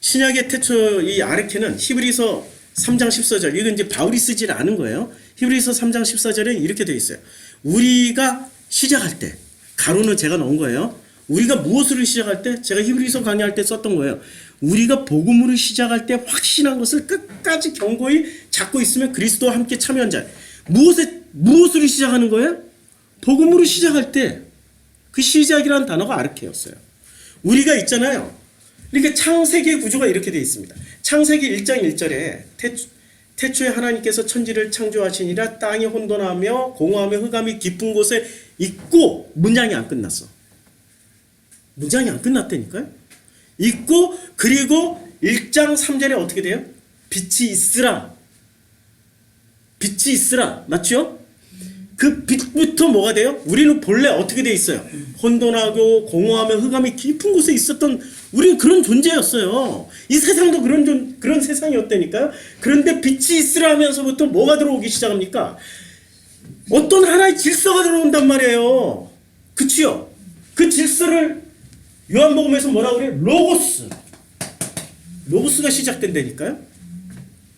신약의 태초 이 아르케는 히브리서 3장 14절, 이건 이제 바울이 쓰지 않은 거예요. 히브리서 3장 14절에 이렇게 되어 있어요. 우리가 시작할 때, 가로는 제가 넣은 거예요. 우리가 무엇으로 시작할 때? 제가 히브리서 강의할 때 썼던 거예요. 우리가 복음으로 시작할 때 확신한 것을 끝까지 견고히 잡고 있으면 그리스도와 함께 참여한 자. 무엇으로 시작하는 거예요? 복음으로 시작할 때 그 시작이라는 단어가 아르케였어요. 우리가 있잖아요. 그러니까 창세기의 구조가 이렇게 되어 있습니다. 창세기 1장 1절에 태초에 하나님께서 천지를 창조하시니라 땅이 혼돈하며 공허하며 흑암이 깊은 곳에 있고 문장이 안 끝났어. 문장이 안 끝났다니까요. 있고 그리고 1장 3절에 어떻게 돼요? 빛이 있으라. 빛이 있으라. 맞죠? 그 빛부터 뭐가 돼요? 우리는 본래 어떻게 돼 있어요? 혼돈하고 공허하며 흑암이 깊은 곳에 있었던 우리는 그런 존재였어요. 이 세상도 그런 세상이었다니까요. 그런데 빛이 있으라 하면서부터 뭐가 들어오기 시작합니까? 어떤 하나의 질서가 들어온단 말이에요. 그치요? 그 질서를 요한복음에서 뭐라고 그래요? 로고스. 로고스가 시작된다니까요.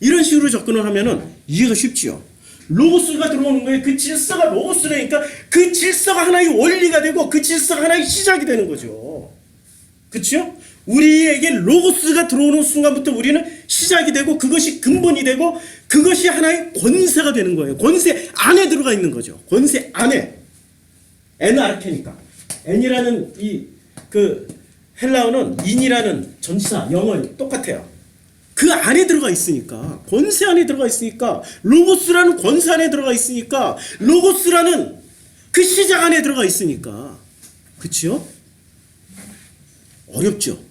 이런 식으로 접근을 하면은 이해가 쉽지요. 로고스가 들어오는 거예요. 그 질서가 로고스라니까 그 질서가 하나의 원리가 되고 그 질서가 하나의 시작이 되는 거죠. 그렇죠? 우리에게 로고스가 들어오는 순간부터 우리는 시작이 되고 그것이 근본이 되고 그것이 하나의 권세가 되는 거예요. 권세 안에 들어가 있는 거죠. 권세 안에. 엔아르케니까. 엔이라는 그 헬라어는 인이라는 전치사 영어 똑같아요. 그 안에 들어가 있으니까, 권세 안에 들어가 있으니까, 로고스라는 권세 안에 들어가 있으니까, 로고스라는 그 시작 안에 들어가 있으니까. 그치요? 어렵죠?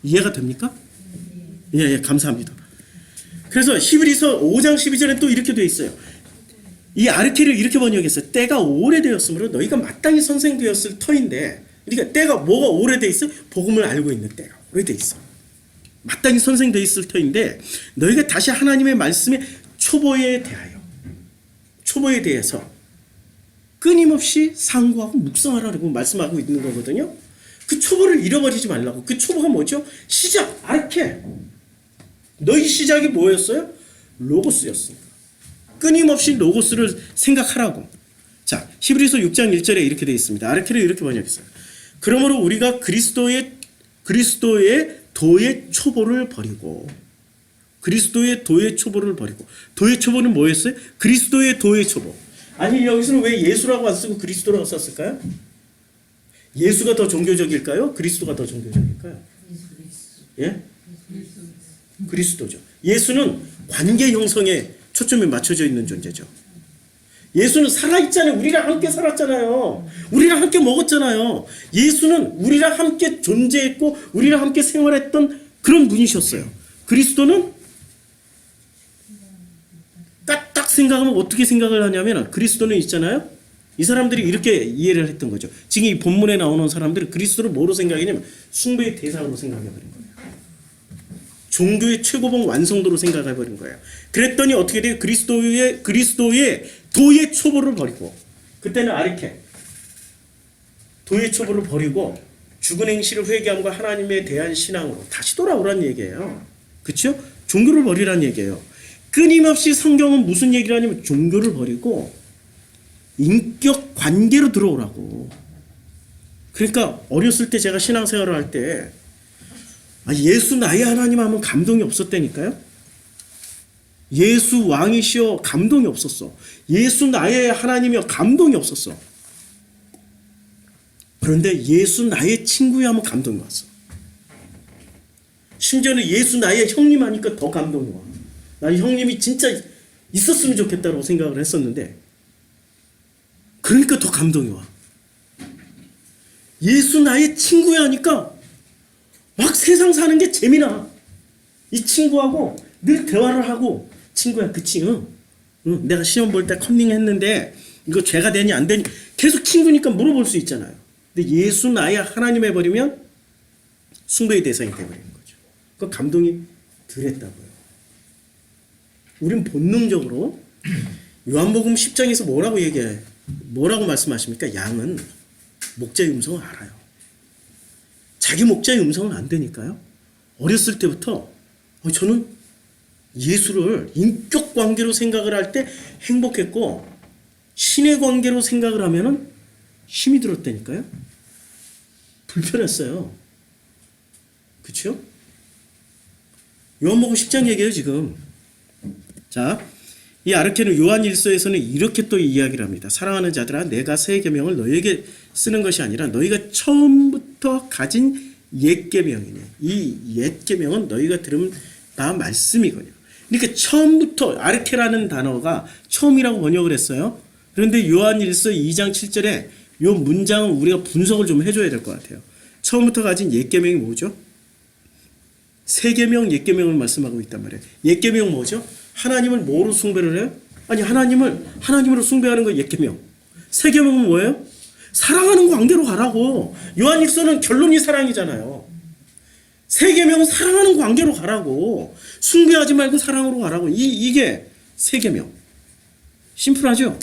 이해가 됩니까? 예, 감사합니다. 그래서 히브리서 5장 12절에 또 이렇게 되어 있어요. 이 아르케를 이렇게 번역했어요. 때가 오래되었으므로 너희가 마땅히 선생되었을 터인데, 그러니까 때가 뭐가 오래돼 있어요? 복음을 알고 있는 때가 오래돼 있어. 마땅히 선생되어 있을 터인데 너희가 다시 하나님의 말씀의 초보에 대해서 끊임없이 상고하고 묵상하라고 말씀하고 있는 거거든요. 그 초보를 잃어버리지 말라고. 그 초보가 뭐죠? 시작, 아르케. 너희 시작이 뭐였어요? 로고스였으니까. 끊임없이 로고스를 생각하라고. 자, 히브리서 6장 1절에 이렇게 되어 있습니다. 아르케를 이렇게 번역했어요. 그러므로 우리가 그리스도의 도의 초보를 버리고 도의 초보는 뭐였어요? 그리스도의 도의 초보. 아니 여기서는 왜 예수라고 안 쓰고 그리스도라고 썼을까요? 예수가 더 종교적일까요? 그리스도가 더 종교적일까요? 예? 그리스도죠. 예수는 관계 형성에 초점이 맞춰져 있는 존재죠. 예수는 살아있잖아요. 우리랑 함께 살았잖아요. 우리랑 함께 먹었잖아요. 예수는 우리랑 함께 존재했고 우리랑 함께 생활했던 그런 분이셨어요. 그리스도는 딱 생각하면 어떻게 생각을 하냐면 그리스도는 있잖아요. 이 사람들이 이렇게 이해를 했던 거죠. 지금 이 본문에 나오는 사람들은 그리스도를 뭐로 생각했냐면 숭배의 대상으로 생각해버린 거예요. 종교의 최고봉 완성도로 생각해버린 거예요. 그랬더니 어떻게 돼요? 그리스도의 도의 초보를 버리고, 그때는 아르케 도의 초보를 버리고 죽은 행실을 회개함과 하나님에 대한 신앙으로 다시 돌아오라는 얘기예요. 그렇죠? 종교를 버리라는 얘기예요. 끊임없이 성경은 무슨 얘기를 하냐면 종교를 버리고 인격 관계로 들어오라고. 그러니까 어렸을 때 제가 신앙생활을 할 때 예수 나의 하나님 하면 감동이 없었다니까요. 예수 왕이시여 감동이 없었어. 예수 나의 하나님이여 감동이 없었어. 그런데 예수 나의 친구야 하면 감동이 왔어. 심지어는 예수 나의 형님 하니까 더 감동이 와. 난 형님이 진짜 있었으면 좋겠다고 생각을 했었는데 그러니까 더 감동이 와. 예수 나의 친구야 하니까 막 세상 사는 게 재미나. 이 친구하고 늘 대화를 하고 친구야 그치? 응. 내가 시험 볼 때 컨닝 했는데 이거 죄가 되니 안 되니 계속 친구니까 물어볼 수 있잖아요. 근데 예수 나의 하나님 해버리면 숭배의 대상이 돼버리는 거죠. 그 감동이 덜했다고요. 우린 본능적으로 요한복음 10장에서 뭐라고 말씀하십니까? 양은 목자의 음성을 알아요. 자기 목자의 음성은 안 되니까요. 어렸을 때부터 저는 예수를 인격 관계로 생각을 할 때 행복했고 신의 관계로 생각을 하면은 힘이 들었다니까요. 불편했어요. 그렇죠? 요한복음 10장 얘기예요 지금. 자, 이 아르케는 요한일서에서는 이렇게 또 이야기를 합니다. 사랑하는 자들아, 내가 새 계명을 너희에게 쓰는 것이 아니라 너희가 처음부터 가진 옛 계명이니 이 옛 계명은 너희가 들은 바 말씀이거든요. 그러니까 처음부터 아르케라는 단어가 처음이라고 번역을 했어요. 그런데 요한일서 2장 7절에 이 문장은 우리가 분석을 좀 해줘야 될 것 같아요. 처음부터 가진 옛 계명이 뭐죠? 새 계명, 옛 계명을 말씀하고 있단 말이에요. 옛 계명 뭐죠? 하나님을 뭐로 숭배를 해요? 아니 하나님으로 숭배하는 거 옛 계명. 새 계명은 뭐예요? 사랑하는 관계로 가라고. 요한일서는 결론이 사랑이잖아요. 새 계명은 사랑하는 관계로 가라고. 숭배하지 말고 사랑으로 가라고. 이게 새 계명. 심플하죠?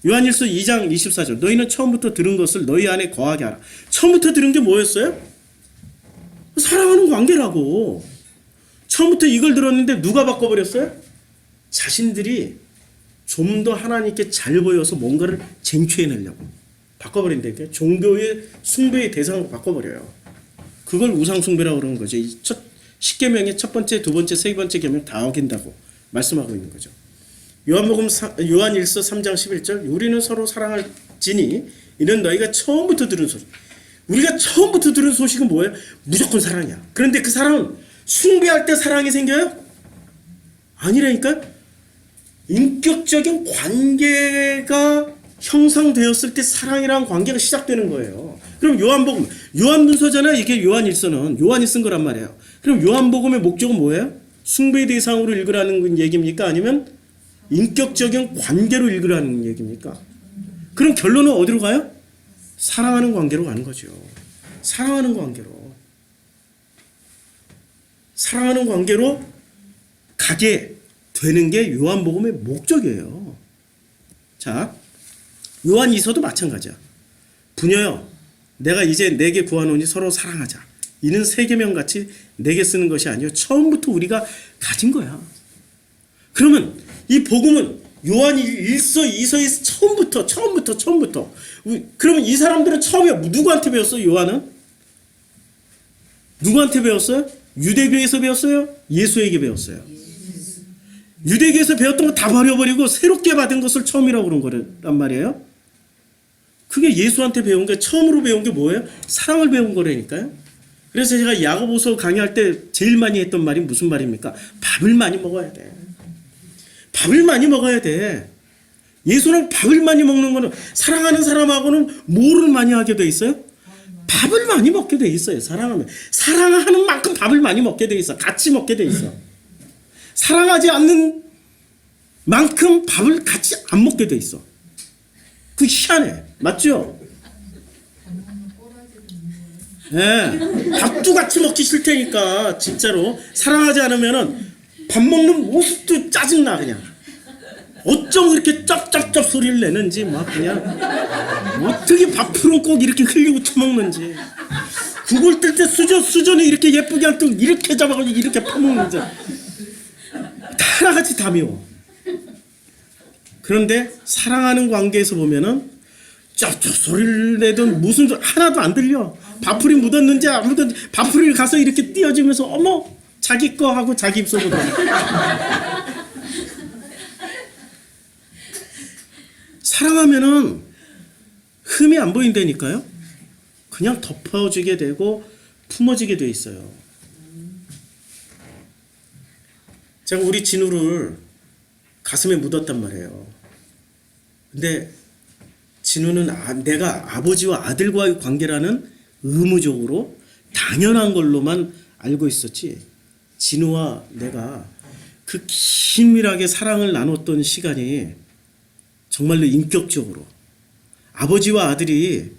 요한일서 2장 24절 너희는 처음부터 들은 것을 너희 안에 거하게 하라. 처음부터 들은 게 뭐였어요? 사랑하는 관계라고. 처음부터 이걸 들었는데 누가 바꿔버렸어요? 자신들이 좀 더 하나님께 잘 보여서 뭔가를 쟁취해내려고 바꿔버린다니까. 종교의 숭배의 대상으로 바꿔버려요. 그걸 우상숭배라고 그러는 거죠. 이 첫 10계명의 첫 번째, 두 번째, 세 번째 계명 다 어긴다고 말씀하고 있는 거죠. 요한일서 3장 11절 우리는 서로 사랑할지니 이는 너희가 처음부터 들은 소식. 우리가 처음부터 들은 소식은 뭐예요? 무조건 사랑이야. 그런데 그 사랑은 숭배할 때 사랑이 생겨요? 아니라니까. 인격적인 관계가 형성되었을 때 사랑이라는 관계가 시작되는 거예요. 그럼 요한복음, 요한문서잖아요. 이게 요한일서는 요한이 쓴 거란 말이에요. 그럼 요한복음의 목적은 뭐예요? 숭배 대상으로 읽으라는 얘기입니까? 아니면 인격적인 관계로 읽으라는 얘기입니까? 그럼 결론은 어디로 가요? 사랑하는 관계로 가는 거죠. 사랑하는 관계로. 사랑하는 관계로 가게 되는 게 요한복음의 목적이에요. 자, 요한이서도 마찬가지야. 부녀여, 내가 이제 내게 구하노니 서로 사랑하자. 이는 새 계명같이 내게 쓰는 것이 아니요 처음부터 우리가 가진 거야. 그러면 이 복음은 요한 1서 2서에서 처음부터 그러면 이 사람들은 처음에 누구한테 배웠어요? 요한은? 누구한테 배웠어요? 유대교에서 배웠어요? 예수에게 배웠어요? 유대교에서 배웠던 거 다 버려버리고 새롭게 받은 것을 처음이라고 그런 거란 말이에요. 그게 예수한테 배운 게 처음으로 배운 게 뭐예요? 사랑을 배운 거라니까요. 그래서 제가 야고보서 강의할 때 제일 많이 했던 말이 무슨 말입니까? 밥을 많이 먹어야 돼. 밥을 많이 먹어야 돼. 예수는 밥을 많이 먹는 거는 사랑하는 사람하고는 뭐를 많이 하게 돼 있어요? 밥을 많이 먹게 돼 있어요. 사랑하면. 사랑하는 만큼 밥을 많이 먹게 돼 있어. 같이 먹게 돼 있어. 사랑하지 않는 만큼 밥을 같이 안 먹게 돼 있어. 그 희한해. 맞죠? 네. 밥도 같이 먹기 싫다니까. 진짜로. 사랑하지 않으면은 밥 먹는 모습도 짜증나 그냥. 어쩜 그렇게 쩝쩝쩝 소리를 내는지 막 그냥 어떻게 밥풀은 꼭 이렇게 흘리고 처먹는지 국을 뜰 때 수저는 이렇게 예쁘게 안 뜨고 이렇게 잡아가지고 이렇게 퍼먹는지 다 하나같이 다 미워. 그런데 사랑하는 관계에서 보면은 쩝쩝 소리를 내던 무슨 소리 하나도 안 들려. 밥풀이 묻었는지 안 묻었는지 밥풀이를 가서 이렇게 띄워주면서 어머 자기 거 하고 자기 입속으로 사랑하면은 흠이 안 보인다니까요. 그냥 덮어지게 되고 품어지게 돼 있어요. 제가 우리 진우를 가슴에 묻었단 말이에요. 근데 진우는 내가 아버지와 아들과의 관계라는 의무적으로 당연한 걸로만 알고 있었지. 진우와 내가 그 긴밀하게 사랑을 나눴던 시간이 정말로 인격적으로 아버지와 아들이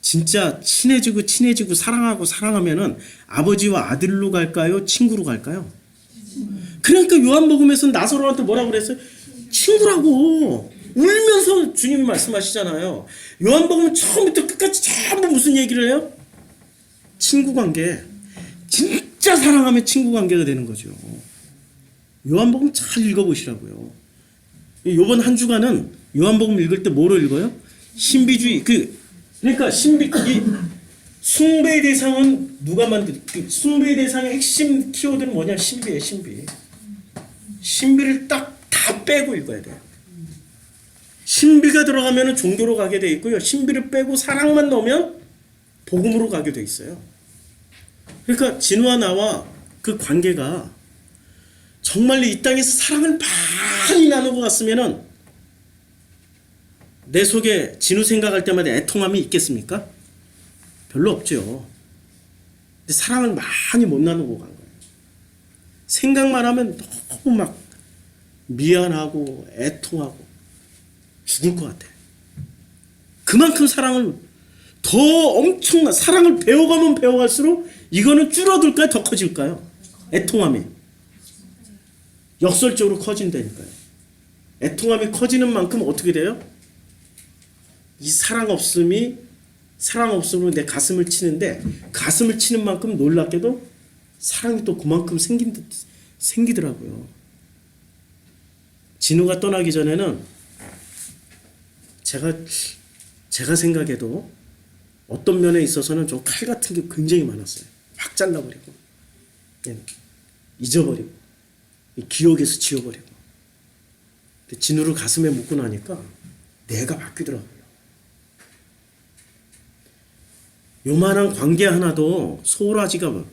진짜 친해지고 사랑하면은 아버지와 아들로 갈까요? 친구로 갈까요? 그러니까 요한복음에서는 나사로한테 뭐라고 그랬어요? 친구라고 울면서 주님이 말씀하시잖아요. 요한복음 처음부터 끝까지 전부 무슨 얘기를 해요? 친구 관계. 진짜 사랑하면 친구 관계가 되는 거죠. 요한복음 잘 읽어보시라고요. 이번 한 주간은 요한복음 읽을 때 뭐로 읽어요? 신비주의. 그러니까 숭배의 대상은 누가 숭배의 대상의 핵심 키워드는 뭐냐? 신비예요, 신비. 신비를 다 빼고 읽어야 돼요. 신비가 들어가면 종교로 가게 돼 있고요. 신비를 빼고 사랑만 넣으면 복음으로 가게 돼 있어요. 그러니까 진우와 나와 그 관계가 정말로 이 땅에서 사랑을 많이 나누고 갔으면은 내 속에 진우 생각할 때마다 애통함이 있겠습니까? 별로 없죠. 근데 사랑을 많이 못 나누고 간 거예요. 생각만 하면 너무 막 미안하고 애통하고 죽을 것 같아. 그만큼 사랑을 더 엄청난 사랑을 배워가면 배워갈수록 이거는 줄어들까요? 더 커질까요? 애통함이 역설적으로 커진다니까요. 애통함이 커지는 만큼 어떻게 돼요? 이 사랑 없음으로 내 가슴을 치는데 가슴을 치는 만큼 놀랍게도 사랑이 또 그만큼 생기더라고요. 진우가 떠나기 전에는 제가 생각해도 어떤 면에 있어서는 좀 칼 같은 게 굉장히 많았어요. 확 잘라버리고 잊어버리고 기억에서 지워버리고. 근데 진우를 가슴에 묻고 나니까 내가 바뀌더라고요. 요만한 관계 하나도 소홀하지가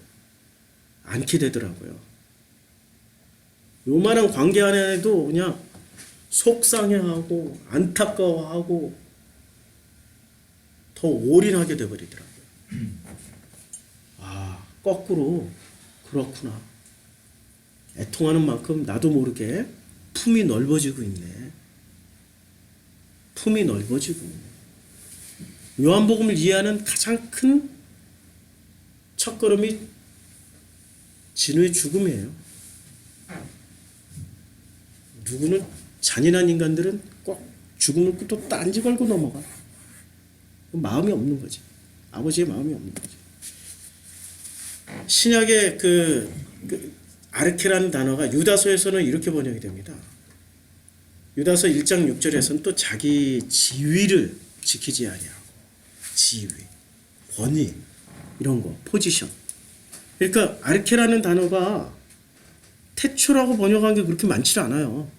않게 되더라고요. 요만한 관계 하나에도 그냥 속상해하고 안타까워하고 더 올인하게 돼버리더라고요. 아, 거꾸로 그렇구나. 애통하는 만큼 나도 모르게 품이 넓어지고 있네. 품이 넓어지고. 요한복음을 이해하는 가장 큰 첫걸음이 진우의 죽음이에요. 누구는 잔인한 인간들은 꼭 죽음을 또 딴지 걸고 넘어가. 마음이 없는 거지. 아버지의 마음이 없는 거지. 신약의 아르케라는 단어가 유다서에서는 이렇게 번역이 됩니다. 유다서 1장 6절에서는 또 자기 지위를 지키지 아니하고 지위, 권위 이런 거, 포지션. 그러니까 아르케라는 단어가 태초라고 번역한 게 그렇게 많지 않아요.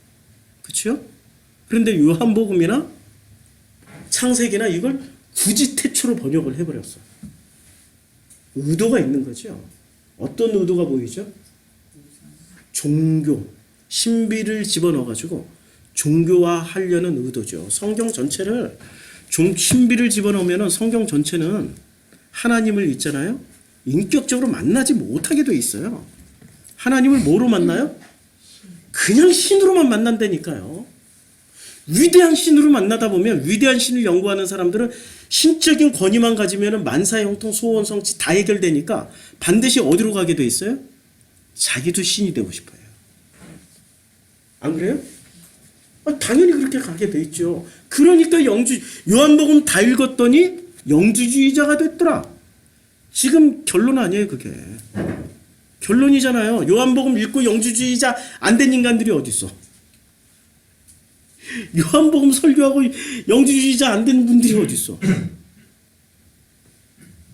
그렇죠? 그런데 요한복음이나 창세기나 이걸 굳이 태초로 번역을 해버렸어. 의도가 있는 거죠. 어떤 의도가 보이죠? 종교, 신비를 집어넣어가지고 종교화하려는 의도죠. 성경 전체를 신비를 집어넣으면 성경 전체는 하나님을 있잖아요. 인격적으로 만나지 못하게 돼 있어요. 하나님을 뭐로 만나요? 그냥 신으로만 만난다니까요. 위대한 신으로 만나다 보면 위대한 신을 연구하는 사람들은 신적인 권위만 가지면 만사의 형통, 소원, 성취 다 해결되니까 반드시 어디로 가게 돼 있어요? 자기도 신이 되고 싶어요. 안 그래요? 당연히 그렇게 가게 돼 있죠. 그러니까 요한복음 다 읽었더니 영주주의자가 됐더라. 지금 결론 아니에요, 그게. 결론이잖아요. 요한복음 읽고 영주주의자 안 된 인간들이 어디 있어? 요한복음 설교하고 영주주의자 안 된 분들이 어디 있어?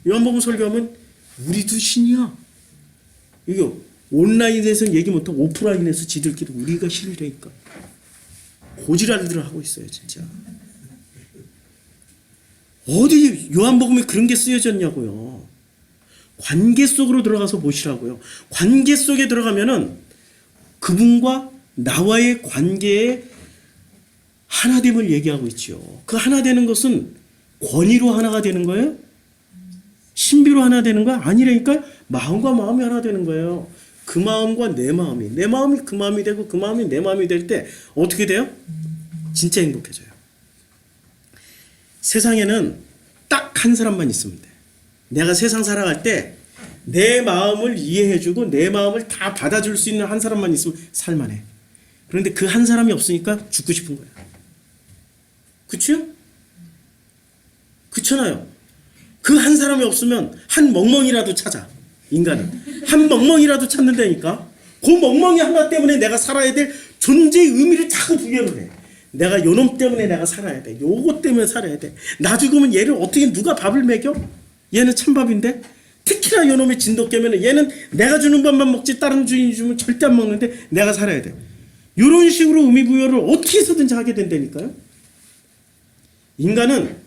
요한복음 설교하면 우리도 신이야. 이거 온라인에서는 얘기 못하고 오프라인에서 지들끼리 우리가 신이라니까. 고지랄들을 하고 있어요, 진짜. 어디 요한복음에 그런 게 쓰여졌냐고요. 관계 속으로 들어가서 보시라고요. 관계 속에 들어가면은 그분과 나와의 관계에 하나됨을 얘기하고 있죠. 그 하나 되는 것은 권위로 하나가 되는 거예요? 신비로 하나 되는 거야? 아니라니까 마음과 마음이 하나 되는 거예요. 그 마음과 내 마음이 그 마음이 되고 그 마음이 내 마음이 될 때 어떻게 돼요? 진짜 행복해져요. 세상에는 딱 한 사람만 있으면 돼. 내가 세상 살아갈 때 내 마음을 이해해주고 내 마음을 다 받아줄 수 있는 한 사람만 있으면 살만해. 그런데 그 한 사람이 없으니까 죽고 싶은 거야. 그치요? 그렇잖아요. 그 한 사람이 없으면 한 멍멍이라도 찾아. 인간은 한 멍멍이라도 찾는다니까. 그 멍멍이 하나 때문에 내가 살아야 될 존재의 의미를 자꾸 부여를 해. 내가 요놈 때문에 내가 살아야 돼. 요거 때문에 살아야 돼. 나 죽으면 얘를 어떻게 누가 밥을 먹여? 얘는 찬밥인데. 특히나 요놈의 진돗개면 얘는 내가 주는 밥만 먹지 다른 주인이 주면 절대 안 먹는데 내가 살아야 돼. 이런 식으로 의미 부여를 어떻게 해서든지 하게 된다니까요. 인간은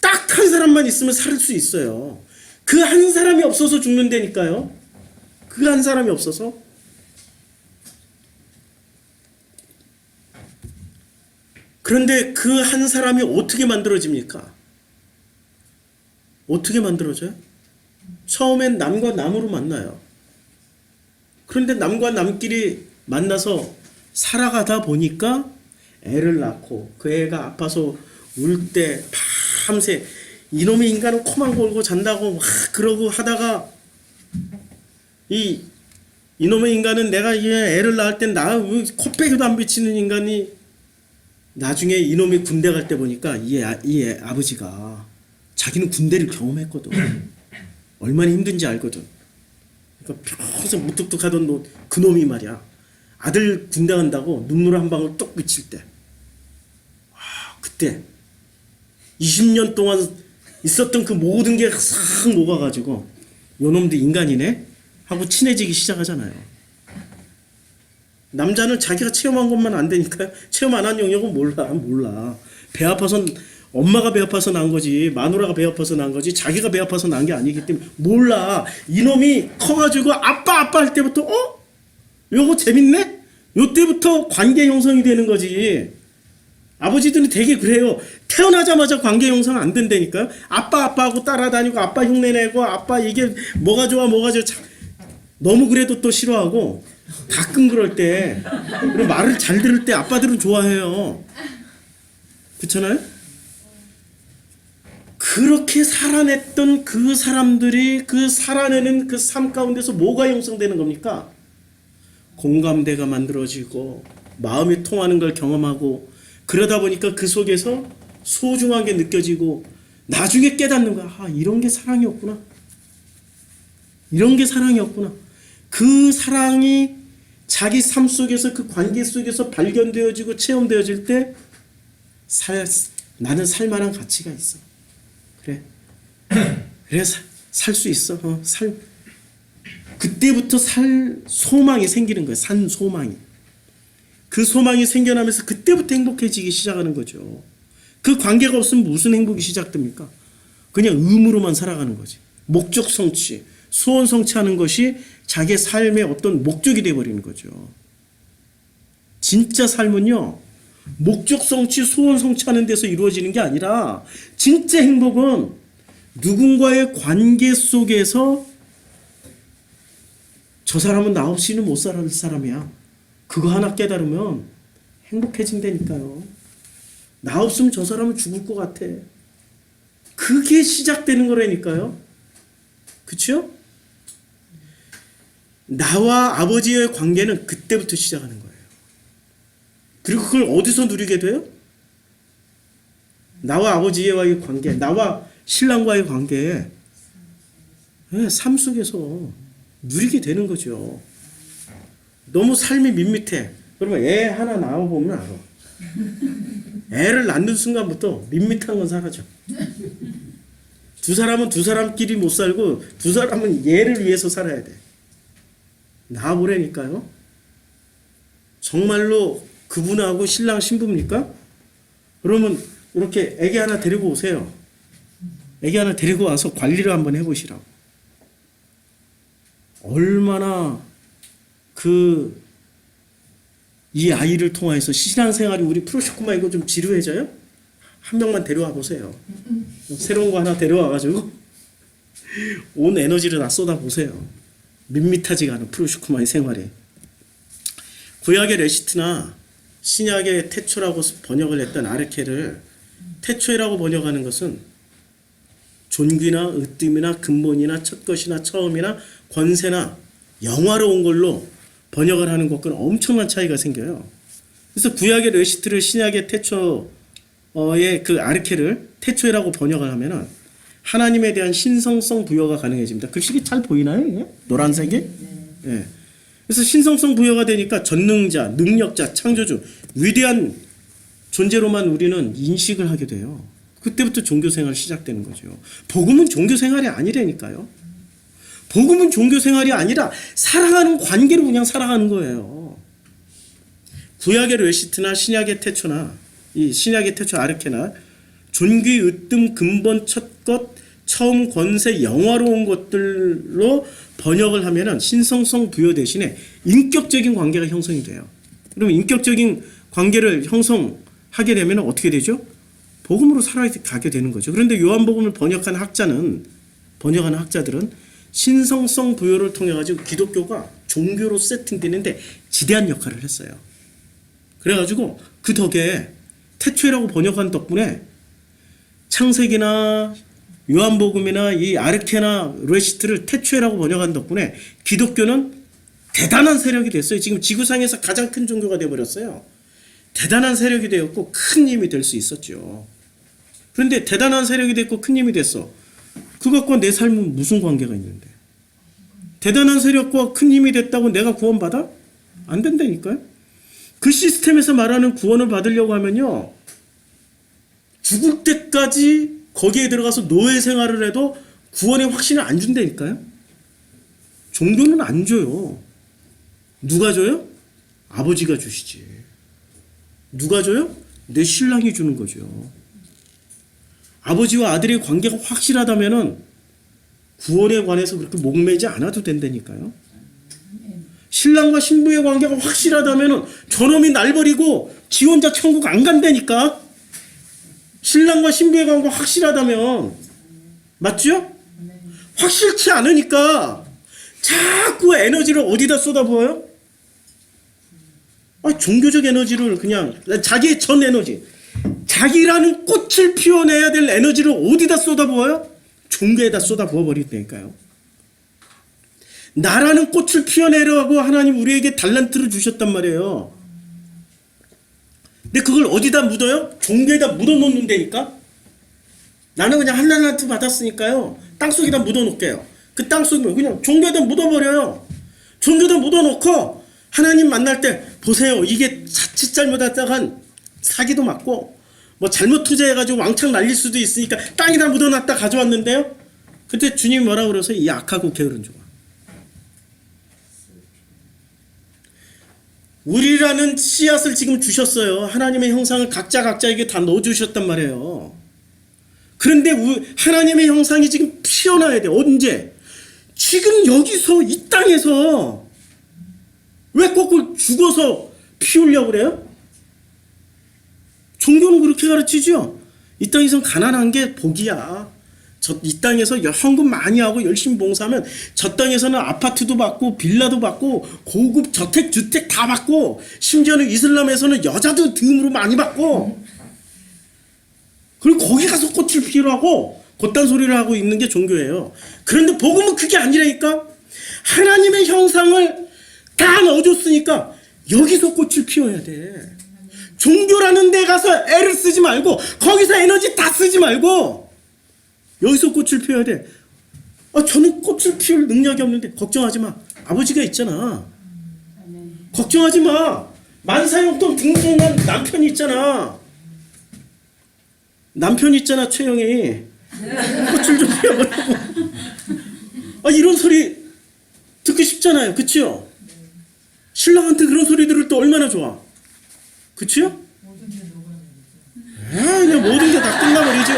딱 한 사람만 있으면 살 수 있어요. 그 한 사람이 없어서 죽는다니까요. 그 한 사람이 없어서. 그런데 그 한 사람이 어떻게 만들어집니까? 어떻게 만들어져요? 처음엔 남과 남으로 만나요. 그런데 남과 남끼리 만나서 살아가다 보니까 애를 낳고 그 애가 아파서 울 때 밤새 이놈의 인간은 코만 골고 잔다고 막 그러고 하다가 이놈의 인간은 내가 애를 낳을 땐 나 코빼기도 안 비치는 인간이 나중에 이놈이 군대 갈 때 보니까 이 아버지가 자기는 군대를 경험했거든. 얼마나 힘든지 알거든. 그러니까 평생 무뚝뚝하던 그놈이 말이야. 아들 군대 간다고 눈물 한 방울 뚝 비칠 때. 그때 20년 동안 있었던 그 모든 게 싹 녹아가지고 요놈도 인간이네 하고 친해지기 시작하잖아요. 남자는 자기가 체험한 것만 안 되니까요. 체험 안 한 영역은 몰라. 배 아파서 엄마가 배 아파서 난 거지 마누라가 배 아파서 난 거지 자기가 배 아파서 난 게 아니기 때문에 몰라. 이놈이 커가지고 아빠 할 때부터 요거 재밌네? 요때부터 관계 형성이 되는 거지. 아버지들은 되게 그래요. 태어나자마자 관계 형성 안 된다니까요. 아빠하고 따라다니고 아빠 흉내내고 아빠 이게 뭐가 좋아 너무 그래도 또 싫어하고 가끔 그럴 때 그리고 말을 잘 들을 때 아빠들은 좋아해요. 그렇잖아요? 그렇게 살아냈던 그 사람들이 그 살아내는 그 삶 가운데서 뭐가 형성되는 겁니까? 공감대가 만들어지고 마음이 통하는 걸 경험하고 그러다 보니까 그 속에서 소중한 게 느껴지고 나중에 깨닫는 거야. 이런 게 사랑이었구나. 이런 게 사랑이었구나. 그 사랑이 자기 삶 속에서 그 관계 속에서 발견되어지고 체험되어질 때 나는 살만한 가치가 있어. 그래 살 수 있어. 그때부터 소망이 생기는 거예요. 산 소망이. 그 소망이 생겨나면서 그때부터 행복해지기 시작하는 거죠. 그 관계가 없으면 무슨 행복이 시작됩니까? 그냥 의무로만 살아가는 거지. 목적 성취, 소원 성취하는 것이 자기의 삶의 어떤 목적이 되어버리는 거죠. 진짜 삶은요, 목적 성취, 소원 성취하는 데서 이루어지는 게 아니라 진짜 행복은 누군가의 관계 속에서 저 사람은 나 없이는 못 살 사람이야. 그거 하나 깨달으면 행복해진다니까요. 나 없으면 저 사람은 죽을 것 같아. 그게 시작되는 거라니까요. 그쵸? 나와 아버지의 관계는 그때부터 시작하는 거예요. 그리고 그걸 어디서 누리게 돼요? 나와 아버지와의 관계, 나와 신랑과의 관계, 삶 속에서 누리게 되는 거죠. 너무 삶이 밋밋해. 그러면 애 하나 낳아보면 알아. 애를 낳는 순간부터 밋밋한 건 사라져. 두 사람은 두 사람끼리 못 살고 두 사람은 얘를 위해서 살아야 돼. 낳아보라니까요. 정말로 그분하고 신랑 신부입니까? 그러면 이렇게 애기 하나 데리고 오세요. 애기 하나 데리고 와서 관리를 한번 해보시라고. 얼마나 이 아이를 통해서 신앙생활이 우리 프로쇼크마 이거 좀 지루해져요? 한 명만 데려와 보세요. 새로운 거 하나 데려와가지고 온 에너지를 다 쏟아보세요. 밋밋하지가 않은 프로쇼크마의 생활에. 구약의 레시트나 신약의 태초라고 번역을 했던 아르케를 태초라고 번역하는 것은 존귀나 으뜸이나 근본이나 첫것이나 처음이나 권세나 영화로운 걸로 번역을 하는 것과는 엄청난 차이가 생겨요. 그래서 구약의 레시트를 신약의 태초의 그 아르케를 태초라고 번역을 하면은 하나님에 대한 신성성 부여가 가능해집니다. 글씨가 잘 보이나요? 이게? 노란색이? 네. 그래서 신성성 부여가 되니까 전능자, 능력자, 창조주, 위대한 존재로만 우리는 인식을 하게 돼요. 그때부터 종교생활이 시작되는 거죠. 복음은 종교생활이 아니라니까요. 복음은 종교생활이 아니라 살아가는 관계로 그냥 살아가는 거예요. 구약의 레시트나 신약의 태초나 이 신약의 태초 아르케나 존귀, 으뜸, 근본, 첫것, 처음, 권세, 영화로운 것들로 번역을 하면은 신성성 부여 대신에 인격적인 관계가 형성이 돼요. 그러면 인격적인 관계를 형성하게 되면 어떻게 되죠? 복음으로 살아가게 되는 거죠. 그런데 요한복음을 번역하는 학자들은 신성성 부여를 통해 가지고 기독교가 종교로 세팅되는데 지대한 역할을 했어요. 그래가지고 그 덕에 태초라고 번역한 덕분에 창세기나 요한복음이나 이 아르케나 레시트를 태초라고 번역한 덕분에 기독교는 대단한 세력이 됐어요. 지금 지구상에서 가장 큰 종교가 되어버렸어요. 대단한 세력이 되었고 큰 힘이 될 수 있었죠. 그런데 대단한 세력이 됐고 큰 힘이 됐어. 그것과 내 삶은 무슨 관계가 있는데? 대단한 세력과 큰 힘이 됐다고 내가 구원받아? 안 된다니까요. 그 시스템에서 말하는 구원을 받으려고 하면요, 죽을 때까지 거기에 들어가서 노예 생활을 해도 구원의 확신을 안 준다니까요. 종교는 안 줘요. 누가 줘요? 아버지가 주시지. 누가 줘요? 내 신랑이 주는 거죠. 아버지와 아들의 관계가 확실하다면은 구원에 관해서 그렇게 목매지 않아도 된다니까요. 신랑과 신부의 관계가 확실하다면은 저놈이 날 버리고 지 혼자 천국 안 간다니까. 신랑과 신부의 관계가 확실하다면, 맞죠? 확실치 않으니까 자꾸 에너지를 어디다 쏟아부어요? 종교적 에너지를 그냥 자기의 전 에너지, 자기라는 꽃을 피워내야 될 에너지를 어디다 쏟아부어요? 종교에다 쏟아부어 버린다니까요. 나라는 꽃을 피워내려고 하나님 우리에게 달란트를 주셨단 말이에요. 근데 그걸 어디다 묻어요? 종교에다 묻어놓는다니까. 나는 그냥 달란트 받았으니까요, 땅속에다 묻어놓을게요. 그 땅속에 그냥 종교에다 묻어버려요. 종교에다 묻어놓고 하나님 만날 때 보세요, 이게 자칫 잘못했다간 사기도 맞고 뭐 잘못 투자해가지고 왕창 날릴 수도 있으니까 땅에다 묻어놨다 가져왔는데요, 그때 주님이 뭐라 그러세요? 이 악하고 게으른 종아. 우리라는 씨앗을 지금 주셨어요. 하나님의 형상을 각자에게 다 넣어주셨단 말이에요. 그런데 하나님의 형상이 지금 피어나야 돼. 언제? 지금 여기서 이 땅에서. 왜 꼭 죽어서 피우려고 그래요? 종교는 그렇게 가르치죠. 이 땅에선 가난한 게 복이야. 이 땅에서 헌금 많이 하고 열심히 봉사하면 저 땅에서는 아파트도 받고 빌라도 받고 고급 저택 주택 다 받고 심지어는 이슬람에서는 여자도 듬으로 많이 받고 그리고 거기 가서 꽃을 피우라고 그딴 소리를 하고 있는 게 종교예요. 그런데 복음은 그게 아니라니까. 하나님의 형상을 다 넣어줬으니까 여기서 꽃을 피워야 돼. 종교라는 데 가서 애를 쓰지 말고 거기서 에너지 다 쓰지 말고 여기서 꽃을 피워야 돼. 저는 꽃을 피울 능력이 없는데 걱정하지 마. 아버지가 있잖아. 걱정하지 마. 만사용돈 등등한 남편이 있잖아. 남편이 있잖아, 최영이. 꽃을 좀 피워보라고. 이런 소리 듣기 쉽잖아요. 그치요? 신랑한테 그런 소리 들을 때 얼마나 좋아. 그치요? 그냥 모든 게 다 끝나버리죠.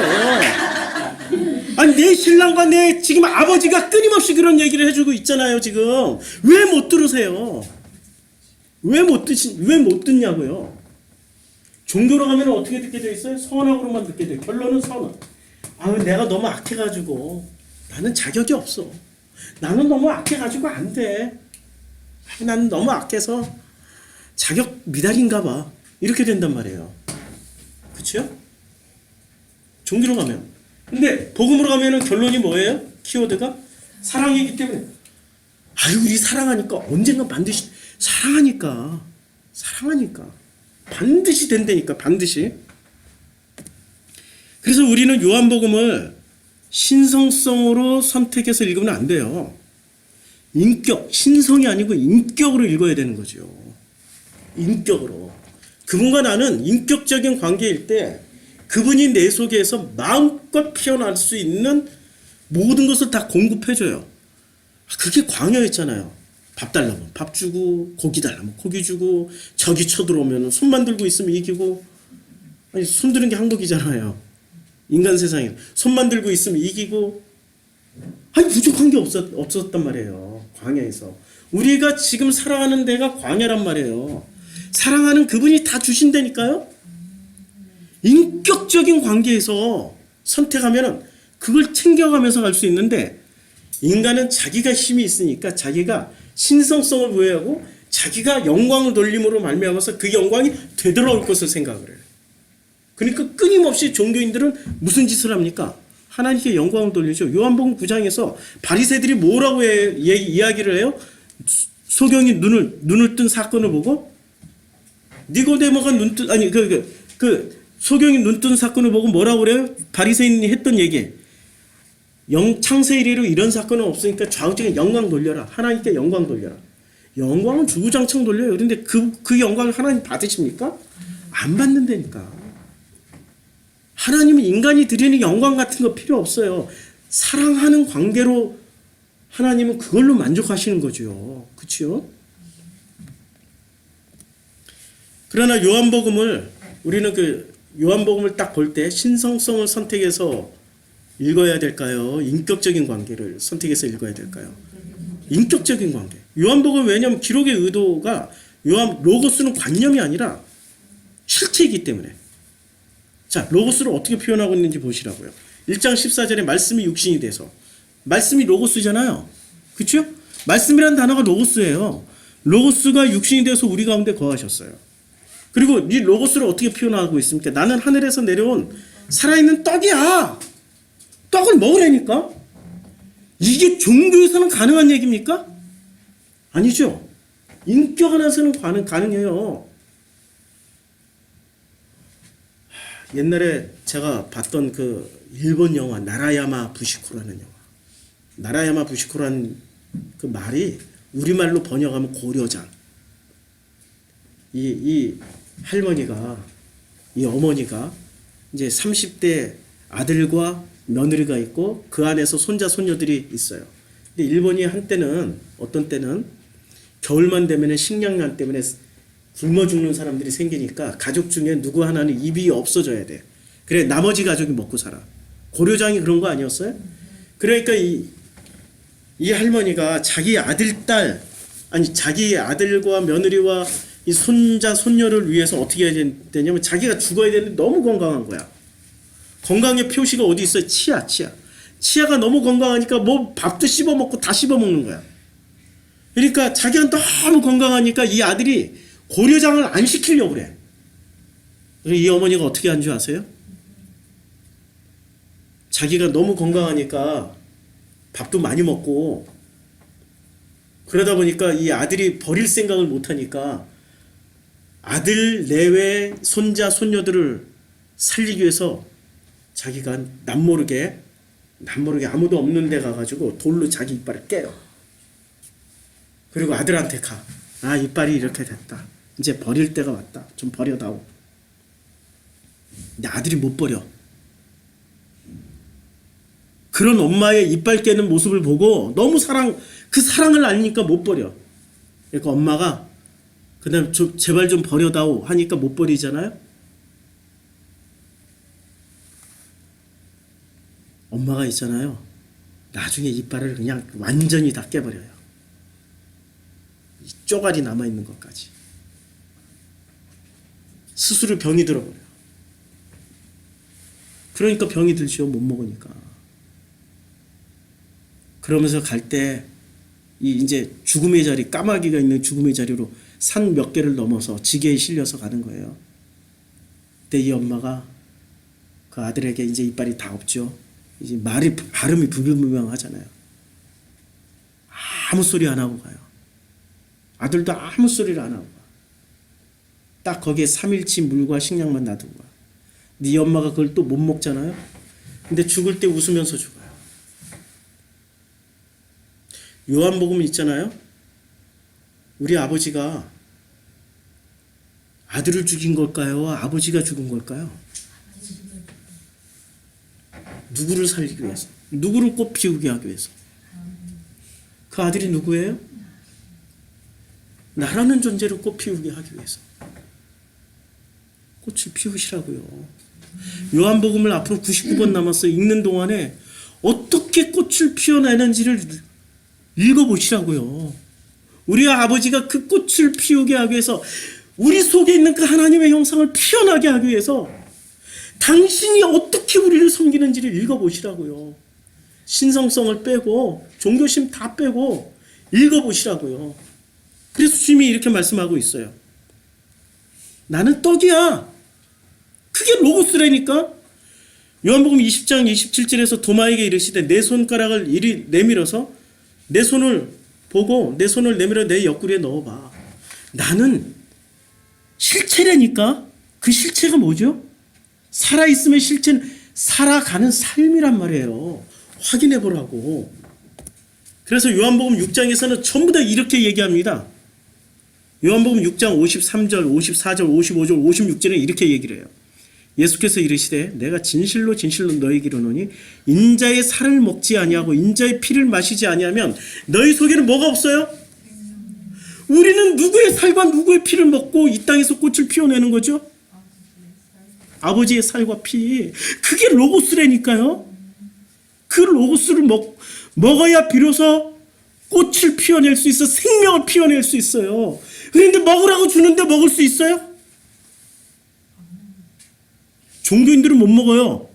아니, 내 신랑과 내 지금 아버지가 끊임없이 그런 얘기를 해주고 있잖아요, 지금. 왜 못 들으세요? 왜 못 듣냐고요? 종교로 가면 어떻게 듣게 돼 있어요? 선악으로만 듣게 돼. 결론은 선악. 내가 너무 악해가지고 나는 자격이 없어. 나는 너무 악해가지고 안 돼. 나는 너무 악해서 자격 미달인가 봐. 이렇게 된단 말이에요. 그치요? 종교로 가면. 근데 복음으로 가면은 결론이 뭐예요? 키워드가 사랑이기 때문에. 우리 사랑하니까 언젠가 반드시 사랑하니까 반드시 된다니까. 반드시. 그래서 우리는 요한복음을 신성성으로 선택해서 읽으면 안 돼요. 신성이 아니고 인격으로 읽어야 되는 거죠. 인격으로. 그분과 나는 인격적인 관계일 때 그분이 내 속에서 마음껏 피어날 수 있는 모든 것을 다 공급해줘요. 그게 광야였잖아요. 밥 달라면 밥 주고, 고기 달라면 고기 주고, 적이 쳐들어오면 손만 들고 있으면 이기고. 손 드는 게 항복이잖아요. 인간 세상에 손만 들고 있으면 이기고. 부족한 게 없었단 말이에요. 광야에서. 우리가 지금 살아가는 데가 광야란 말이에요. 사랑하는 그분이 다 주신다니까요. 인격적인 관계에서 선택하면 그걸 챙겨가면서 갈 수 있는데, 인간은 자기가 힘이 있으니까 자기가 신성성을 부여하고 자기가 영광을 돌림으로 말미암아서 그 영광이 되돌아올 것을 생각을 해요. 그러니까 끊임없이 종교인들은 무슨 짓을 합니까? 하나님께 영광을 돌리죠. 요한복음 9장에서 바리새들이 뭐라고 이야기를 해요? 소경이 눈을 뜬 사건을 보고 니고데모가 소경이 눈 뜬 사건을 보고 뭐라고 그래요? 바리새인이 했던 얘기. 창세 이래로 이런 사건은 없으니까 좌우중에 영광 돌려라. 하나님께 영광 돌려라. 영광은 주구장창 돌려요. 그런데 그 영광을 하나님 받으십니까? 안 받는다니까. 하나님은 인간이 드리는 영광 같은 거 필요 없어요. 사랑하는 관계로 하나님은 그걸로 만족하시는 거죠. 그치요? 그러나 우리는 요한복음을 딱 볼 때 신성성을 선택해서 읽어야 될까요? 인격적인 관계를 선택해서 읽어야 될까요? 인격적인 관계. 요한복음 왜냐하면 기록의 의도가 로고스는 관념이 아니라 실체이기 때문에. 자, 로고스를 어떻게 표현하고 있는지 보시라고요. 1장 14절에 말씀이 육신이 돼서. 말씀이 로고스잖아요. 그렇죠? 말씀이라는 단어가 로고스예요. 로고스가 육신이 돼서 우리 가운데 거하셨어요. 그리고 이 로고스를 어떻게 표현하고 있습니까? 나는 하늘에서 내려온 살아있는 떡이야. 떡을 먹으라니까? 이게 종교에서는 가능한 얘기입니까? 아니죠. 인격 안에서는 가능해요. 옛날에 제가 봤던 그 일본 영화 나라야마 부시코라는 영화. 나라야마 부시코라는 그 말이 우리말로 번역하면 고려장. 이 할머니가, 이 어머니가 이제 30대 아들과 며느리가 있고 그 안에서 손자 손녀들이 있어요. 근데 일본이 어떤 때는 겨울만 되면 식량난 때문에 굶어 죽는 사람들이 생기니까 가족 중에 누구 하나는 입이 없어져야 돼. 그래 나머지 가족이 먹고 살아. 고려장이 그런 거 아니었어요? 그러니까 이 할머니가 자기 자기 아들과 며느리와 이 손자 손녀를 위해서 어떻게 해야 되냐면 자기가 죽어야 되는데 너무 건강한 거야. 건강의 표시가 어디 있어요? 치아. 치아가 너무 건강하니까 뭐 밥도 씹어먹고 다 씹어먹는 거야. 그러니까 자기가 너무 건강하니까 이 아들이 고려장을 안 시키려고 그래. 이 어머니가 어떻게 한 줄 아세요? 자기가 너무 건강하니까 밥도 많이 먹고 그러다 보니까 이 아들이 버릴 생각을 못하니까 아들 내외 손자 손녀들을 살리기 위해서 자기가 남모르게 아무도 없는 데 가가지고 돌로 자기 이빨을 깨요. 그리고 아들한테 가. 아, 이빨이 이렇게 됐다. 이제 버릴 때가 왔다. 좀 버려다오. 근데 아들이 못 버려. 그런 엄마의 이빨 깨는 모습을 보고 너무 그 사랑을 알니까 못 버려. 그러니까 엄마가 그다음 제발 좀 버려다오 하니까 못 버리잖아요. 엄마가 있잖아요. 나중에 이빨을 그냥 완전히 다 깨버려요. 이 쪼가리 남아있는 것까지. 스스로 병이 들어버려요. 그러니까 병이 들죠. 못 먹으니까. 그러면서 갈 때 이제 죽음의 자리, 까마귀가 있는 죽음의 자리로 산 몇 개를 넘어서 지게에 실려서 가는 거예요. 그때 이 엄마가 그 아들에게 이제 이빨이 다 없죠. 이제 발음이 불분명하잖아요. 아무 소리 안 하고 가요. 아들도 아무 소리를 안 하고 가. 딱 거기에 3일치 물과 식량만 놔두고 가. 근데 이 엄마가 그걸 또 못 먹잖아요. 근데 죽을 때 웃으면서 죽어요. 요한복음 있잖아요. 우리 아버지가 아들을 죽인 걸까요? 아버지가 죽은 걸까요? 누구를 살리기 위해서? 누구를 꽃 피우게 하기 위해서? 그 아들이 누구예요? 나라는 존재를 꽃 피우게 하기 위해서. 꽃을 피우시라고요. 요한복음을 앞으로 99번 남았어 읽는 동안에 어떻게 꽃을 피워내는지를 읽어보시라고요. 우리 아버지가 그 꽃을 피우게 하기 위해서 우리 속에 있는 그 하나님의 형상을 피어나게 하기 위해서 당신이 어떻게 우리를 섬기는지를 읽어보시라고요. 신성성을 빼고 종교심 다 빼고 읽어보시라고요. 그래서 주님이 이렇게 말씀하고 있어요. 나는 떡이야. 그게 로고스라니까. 요한복음 20장 27절에서 도마에게 이르시되 내 손가락을 이리 내밀어서 내 손을 보고 내 손을 내밀어 내 옆구리에 넣어봐. 나는 실체라니까. 그 실체가 뭐죠? 살아있음의 실체는 살아가는 삶이란 말이에요. 확인해보라고. 그래서 요한복음 6장에서는 전부 다 이렇게 얘기합니다. 요한복음 6장 53절, 54절, 55절, 56절에 이렇게 얘기를 해요. 예수께서 이르시되 내가 진실로 진실로 너희에게 이르노니 인자의 살을 먹지 아니하고 인자의 피를 마시지 아니하면 너희 속에는 뭐가 없어요? 우리는 누구의 살과 누구의 피를 먹고 이 땅에서 꽃을 피워내는 거죠? 아버지의 살과 피. 그게 로고스라니까요. 그 로고스를 먹어야 비로소 꽃을 피워낼 수 있어. 생명을 피워낼 수 있어요. 그런데 먹으라고 주는데 먹을 수 있어요? 종교인들은 못 먹어요.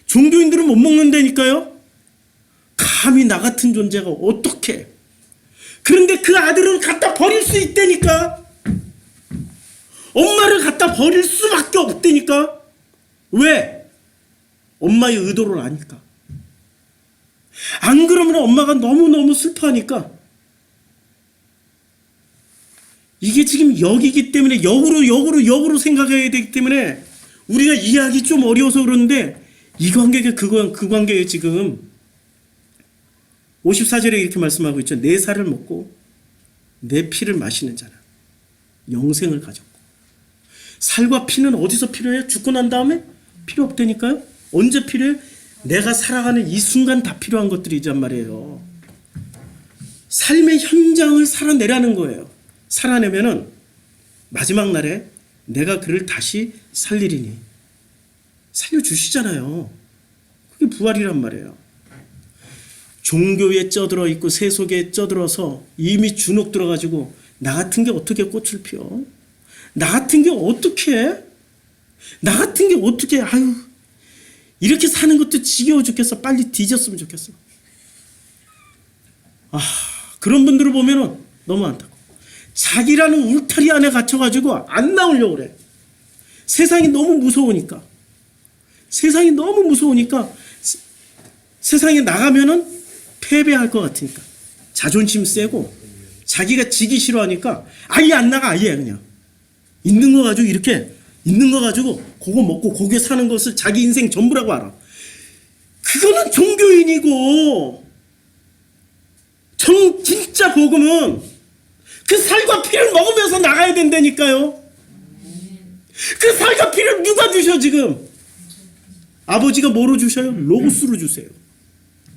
종교인들은 못 먹는다니까요. 감히 나 같은 존재가 어떻게. 그런데 그 아들은 갖다 버릴 수 있다니까. 엄마를 갖다 버릴 수밖에 없다니까. 왜? 엄마의 의도를 아니까. 안 그러면 엄마가 너무너무 슬퍼하니까. 이게 지금 역이기 때문에 역으로 생각해야 되기 때문에 우리가 이해하기 좀 어려워서 그러는데 이 관계가 그 관계에 지금 54절에 이렇게 말씀하고 있죠. 내 살을 먹고 내 피를 마시는 자는 영생을 가졌고. 살과 피는 어디서 필요해요? 죽고 난 다음에? 필요 없다니까요. 언제 필요해? 내가 살아가는 이 순간 다 필요한 것들이란 말이에요. 삶의 현장을 살아내라는 거예요. 살아내면은 마지막 날에 내가 그를 다시 살리리니. 살려주시잖아요. 그게 부활이란 말이에요. 종교에 쩌들어 있고 세속에 쩌들어서 이미 주눅 들어가지고 나 같은 게 어떻게 꽃을 피워? 나 같은 게 어떻게 해? 나 같은 게 어떻게 해? 아유, 이렇게 사는 것도 지겨워 죽겠어. 빨리 뒤졌으면 좋겠어. 그런 분들을 보면은 너무 안타까워. 자기라는 울타리 안에 갇혀가지고 안 나오려고 그래. 세상이 너무 무서우니까. 세상이 너무 무서우니까 세상에 나가면은 패배할 것 같으니까. 자존심 세고 자기가 지기 싫어하니까 아예 안 나가. 아예 그냥 있는 거 가지고 이렇게 있는 거 가지고 그거 먹고 거기에 사는 것을 자기 인생 전부라고 알아. 그거는 종교인이고 진짜 복음은 그 살과 피를 먹으면서 나가야 된다니까요. 그 살과 피를 누가 주셔 지금? 아버지가 뭐로 주셔요? 로고스로 주세요.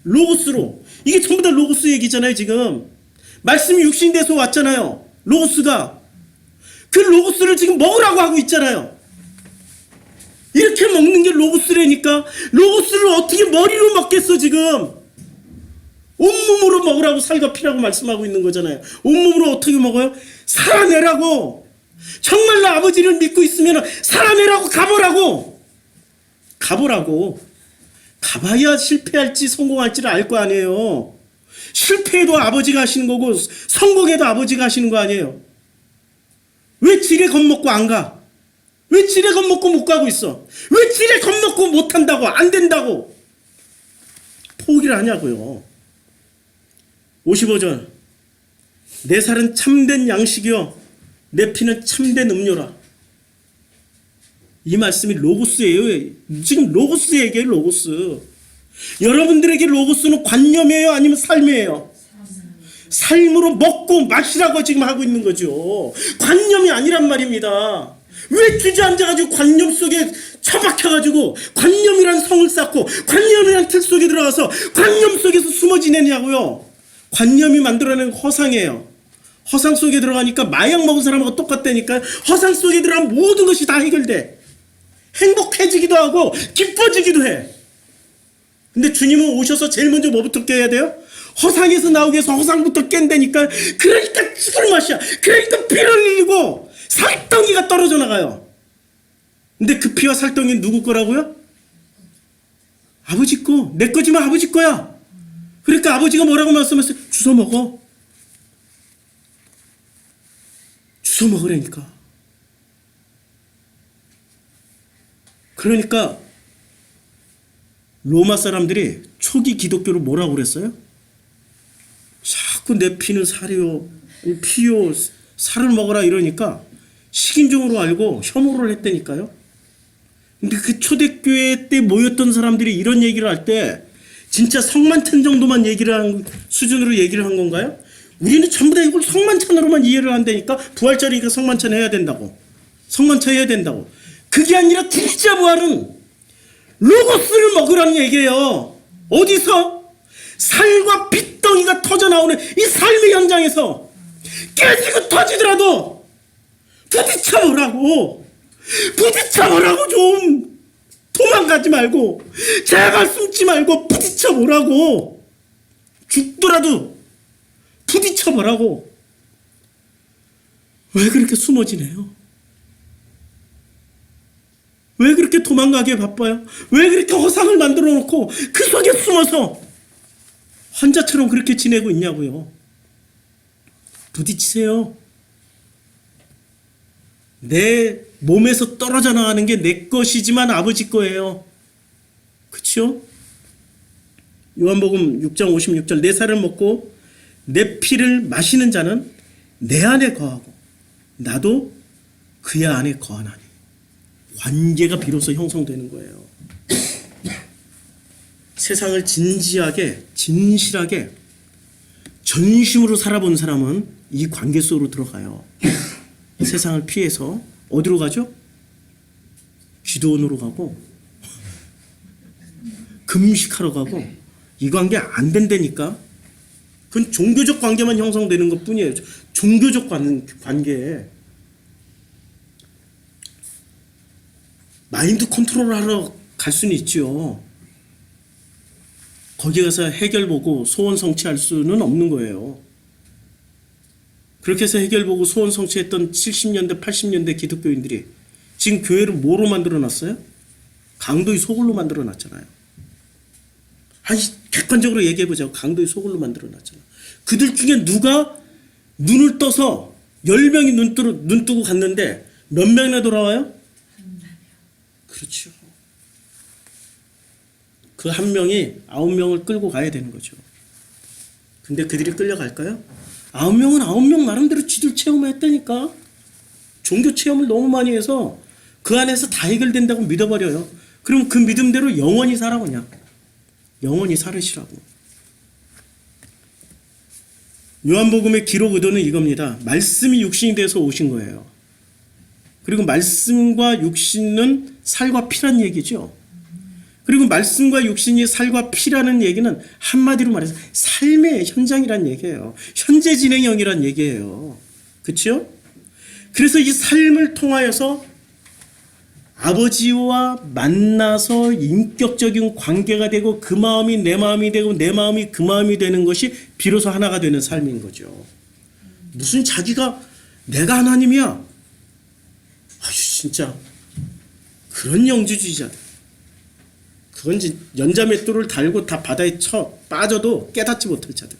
로고스로. 이게 전부 다 로고스 얘기잖아요. 지금 말씀이 육신돼서 왔잖아요. 로고스가. 그 로고스를 지금 먹으라고 하고 있잖아요. 이렇게 먹는 게 로고스라니까. 로고스를 어떻게 머리로 먹겠어 지금. 온몸으로 먹으라고 살과 피라고 말씀하고 있는 거잖아요. 온몸으로 어떻게 먹어요? 살아내라고. 정말로 아버지를 믿고 있으면 살아내라고. 가보라고. 가봐야 실패할지 성공할지를 알 거 아니에요. 실패해도 아버지가 하시는 거고 성공해도 아버지가 하시는 거 아니에요. 왜 지레 겁먹고 안 가? 왜 지레 겁먹고 못 가고 있어? 왜 지레 겁먹고 못 한다고? 안 된다고 포기를 하냐고요. 55절. 내 살은 참된 양식이요 내 피는 참된 음료라. 이 말씀이 로고스예요. 지금 로고스 얘기예요. 로고스. 여러분들에게 로고스는 관념이에요? 아니면 삶이에요? 삶으로 먹고 마시라고 지금 하고 있는 거죠. 관념이 아니란 말입니다. 왜 주저앉아가지고 관념 속에 처박혀가지고 관념이란 성을 쌓고 관념이란 틀 속에 들어가서 관념 속에서 숨어 지내냐고요. 관념이 만들어낸 허상이에요. 허상 속에 들어가니까 마약 먹은 사람하고 똑같다니까요. 허상 속에 들어가면 모든 것이 다 해결돼. 행복해지기도 하고 기뻐지기도 해. 근데 주님은 오셔서 제일 먼저 뭐부터 깨야 돼요? 허상에서 나오기 위해서 허상부터 깬다니까. 그러니까 죽을 맛이야. 그러니까 피를 흘리고 살덩이가 떨어져 나가요. 근데 그 피와 살덩이는 누구 거라고요? 아버지 거. 내 거지만 아버지 거야. 그러니까 아버지가 뭐라고 말씀하셨어요? 주워 먹어. 주워 먹으라니까. 그러니까 로마 사람들이 초기 기독교를 뭐라고 그랬어요? 자꾸 내 피는 살이요 피요 살을 먹어라 이러니까 식인종으로 알고 혐오를 했다니까요. 근데 그 초대교회 때 모였던 사람들이 이런 얘기를 할 때 진짜 성만찬 정도만 얘기를 한 수준으로 얘기를 한 건가요? 우리는 전부 다 이걸 성만찬으로만 이해를 한다니까. 부활절이니까 성만찬 해야 된다고. 성만찬 해야 된다고. 그게 아니라 진짜 부활은 로고스를 먹으라는 얘기예요. 어디서? 살과 핏덩이가 터져나오는 이 삶의 현장에서 깨지고 터지더라도 부딪혀보라고. 좀. 도망가지 말고 제발 숨지 말고 부딪혀보라고. 죽더라도 부딪혀보라고. 왜 그렇게 숨어 지내요? 왜 그렇게 도망가기에 바빠요? 왜 그렇게 허상을 만들어 놓고 그 속에 숨어서 환자처럼 그렇게 지내고 있냐고요. 부딪히세요. 내 몸에서 떨어져 나가는 게 내 것이지만 아버지 거예요. 그렇죠? 요한복음 6장 56절. 내 살을 먹고 내 피를 마시는 자는 내 안에 거하고 나도 그의 안에 거하나니. 관계가 비로소 형성되는 거예요. 세상을 진지하게 진실하게 전심으로 살아본 사람은 이 관계 속으로 들어가요. 세상을 피해서 어디로 가죠? 기도원으로 가고 금식하러 가고. 이 관계 안 된다니까. 그건 종교적 관계만 형성되는 것 뿐이에요. 종교적 관계. 마인드 컨트롤 하러 갈 수는 있죠. 거기 가서 해결 보고 소원 성취할 수는 없는 거예요. 그렇게 해서 해결 보고 소원 성취했던 70년대 80년대 기독교인들이 지금 교회를 뭐로 만들어 놨어요? 강도의 소굴로 만들어 놨잖아요. 아니, 객관적으로 얘기해보자고. 강도의 소굴로 만들어 놨잖아. 그들 중에 누가 눈을 떠서 10명이 눈 뜨고 갔는데 몇 명이나 돌아와요? 그렇죠. 그 한 명이 9명을 끌고 가야 되는 거죠. 근데 그들이 끌려갈까요? 9명은 9명 나름대로 지들 체험을 했다니까. 종교 체험을 너무 많이 해서 그 안에서 다 해결된다고 믿어버려요. 그럼 그 믿음대로 영원히 살아 그냥. 영원히 살으시라고. 요한복음의 기록 의도는 이겁니다. 말씀이 육신이 돼서 오신 거예요. 그리고 말씀과 육신은 살과 피란 얘기죠. 그리고 말씀과 육신이 살과 피라는 얘기는 한마디로 말해서 삶의 현장이란 얘기예요. 현재 진행형이란 얘기예요. 그렇죠? 그래서 이 삶을 통하여서 아버지와 만나서 인격적인 관계가 되고 그 마음이 내 마음이 되고 내 마음이 그 마음이 되는 것이 비로소 하나가 되는 삶인 거죠. 무슨 자기가 내가 하나님이야. 아유 진짜 그런 영주주의자들. 그건 연자맷돌을 달고 다 바다에 빠져도 깨닫지 못할 자들.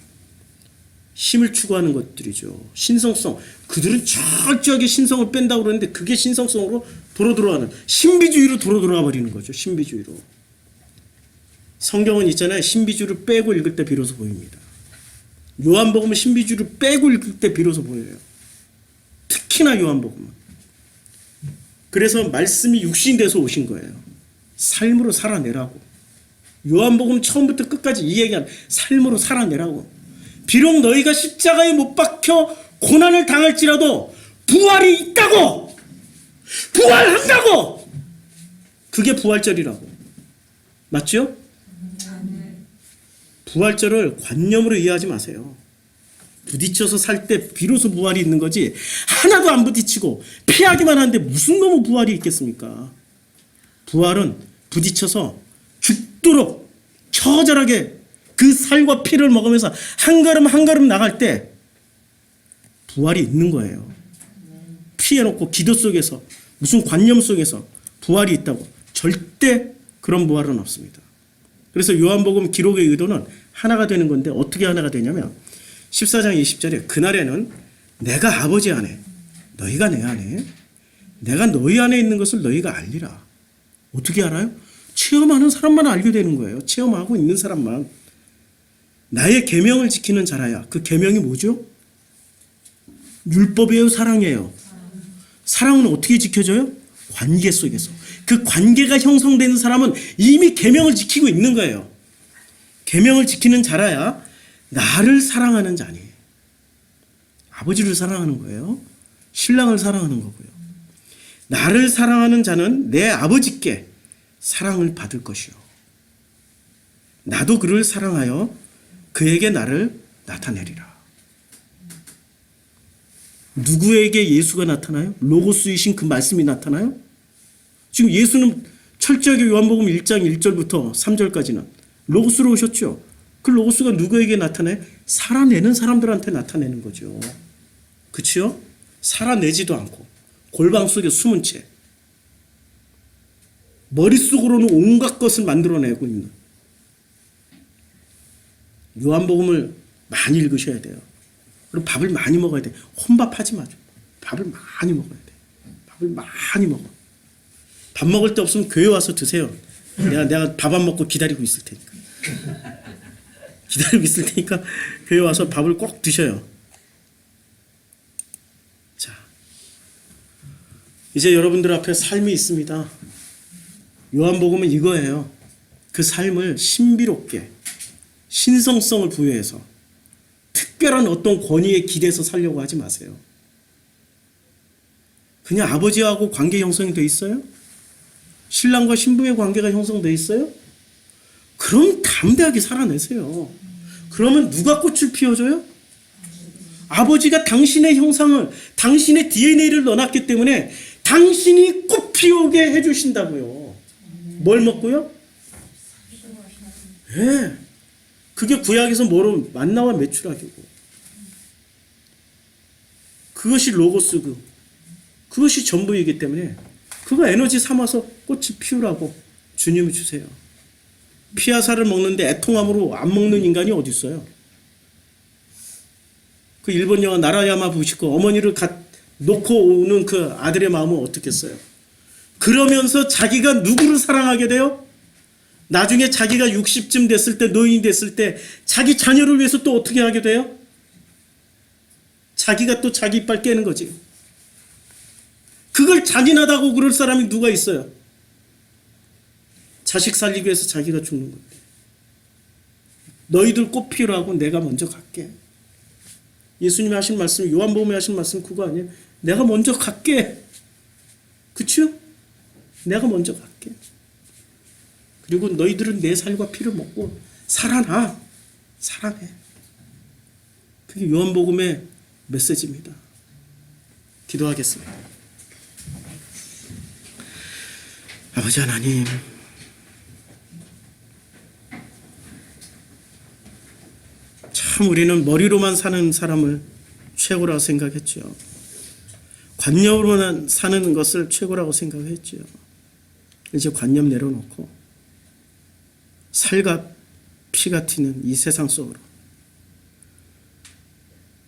힘을 추구하는 것들이죠. 신성성. 그들은 철저하게 신성을 뺀다고 그러는데 그게 신성성으로 도로 들어가는 신비주의로 도로 들어가 버리는 거죠. 신비주의로. 성경은 있잖아요. 신비주의를 빼고 읽을 때 비로소 보입니다. 요한복음은 신비주의를 빼고 읽을 때 비로소 보여요. 특히나 요한복음은. 그래서 말씀이 육신이 돼서 오신 거예요. 삶으로 살아내라고. 요한복음 처음부터 끝까지 이 얘기한 삶으로 살아내라고. 비록 너희가 십자가에 못 박혀 고난을 당할지라도 부활이 있다고. 부활한다고. 그게 부활절이라고. 맞죠? 부활절을 관념으로 이해하지 마세요. 부딪혀서 살 때 비로소 부활이 있는 거지 하나도 안 부딪히고 피하기만 하는데 무슨 놈의 부활이 있겠습니까? 부활은 부딪혀서 죽도록 처절하게 그 살과 피를 먹으면서 한 걸음 한 걸음 나갈 때 부활이 있는 거예요. 피해놓고 기도 속에서 무슨 관념 속에서 부활이 있다고. 절대 그런 부활은 없습니다. 그래서 요한복음 기록의 의도는 하나가 되는 건데 어떻게 하나가 되냐면 14장 20절에 그날에는 내가 아버지 안에 너희가 내 안에 내가 너희 안에 있는 것을 너희가 알리라. 어떻게 알아요? 체험하는 사람만 알게 되는 거예요. 체험하고 있는 사람만. 나의 계명을 지키는 자라야. 그 계명이 뭐죠? 율법이에요, 사랑이에요? 사랑은 어떻게 지켜져요? 관계 속에서. 그 관계가 형성되는 사람은 이미 계명을 지키고 있는 거예요. 계명을 지키는 자라야 나를 사랑하는 자니. 아버지를 사랑하는 거예요. 신랑을 사랑하는 거고요. 나를 사랑하는 자는 내 아버지께 사랑을 받을 것이요. 나도 그를 사랑하여 그에게 나를 나타내리라. 누구에게 예수가 나타나요? 로고스이신 그 말씀이 나타나요? 지금 예수는 철저하게 요한복음 1장 1절부터 3절까지는 로고스로 오셨죠. 그 로고스가 누구에게 나타나요? 살아내는 사람들한테 나타내는 거죠. 그렇죠? 살아내지도 않고 골방 속에 숨은 채 머릿속으로는 온갖 것을 만들어내고 있는 요한복음을 많이 읽으셔야 돼요. 그리고 밥을 많이 먹어야 돼. 혼밥하지 마죠. 밥을 많이 먹어야 돼. 밥을 많이 먹어. 밥 먹을 때 없으면 교회 와서 드세요. 내가 밥 안 먹고 기다리고 있을 테니까. 기다리고 있을 테니까 교회 와서 밥을 꼭 드셔요. 자, 이제 여러분들 앞에 삶이 있습니다. 요한복음은 이거예요. 그 삶을 신비롭게 신성성을 부여해서 특별한 어떤 권위에 기대서 살려고 하지 마세요. 그냥 아버지하고 관계 형성이 돼 있어요? 신랑과 신부의 관계가 형성돼 있어요? 그럼 담대하게 살아내세요. 그러면 누가 꽃을 피워줘요? 아버지가 당신의 형상을, 당신의 DNA를 넣어놨기 때문에 당신이 꽃 피우게 해주신다고요. 뭘 먹고요? 예. 그게 구약에서 뭐로 만나와 메추라기고. 그것이 로고스고. 그것이 전부이기 때문에 그거 에너지 삼아서 꽃이 피우라고 주님이 주세요. 피하살을 먹는데 애통함으로 안 먹는 인간이 어디 있어요? 그 일본 영화 나라야마 부시코 어머니를 놓고 오는 그 아들의 마음은 어떻겠어요? 그러면서 자기가 누구를 사랑하게 돼요? 나중에 자기가 60쯤 됐을 때, 노인이 됐을 때 자기 자녀를 위해서 또 어떻게 하게 돼요? 자기가 또 자기 이빨 깨는 거지. 그걸 잔인하다고 그럴 사람이 누가 있어요? 자식 살리기 위해서 자기가 죽는 건데. 너희들 꼭 필요하고 내가 먼저 갈게. 예수님이 하신 말씀, 요한복음에 하신 말씀 그거 아니에요? 내가 먼저 갈게. 그치요? 내가 먼저 갈게. 그리고 너희들은 내 살과 피를 먹고 살아나. 살아내. 그게 요한복음의 메시지입니다. 기도하겠습니다. 아버지 하나님, 참 우리는 머리로만 사는 사람을 최고라고 생각했죠. 관념으로만 사는 것을 최고라고 생각했죠. 이제 관념 내려놓고 살과 피가 튀는 이 세상 속으로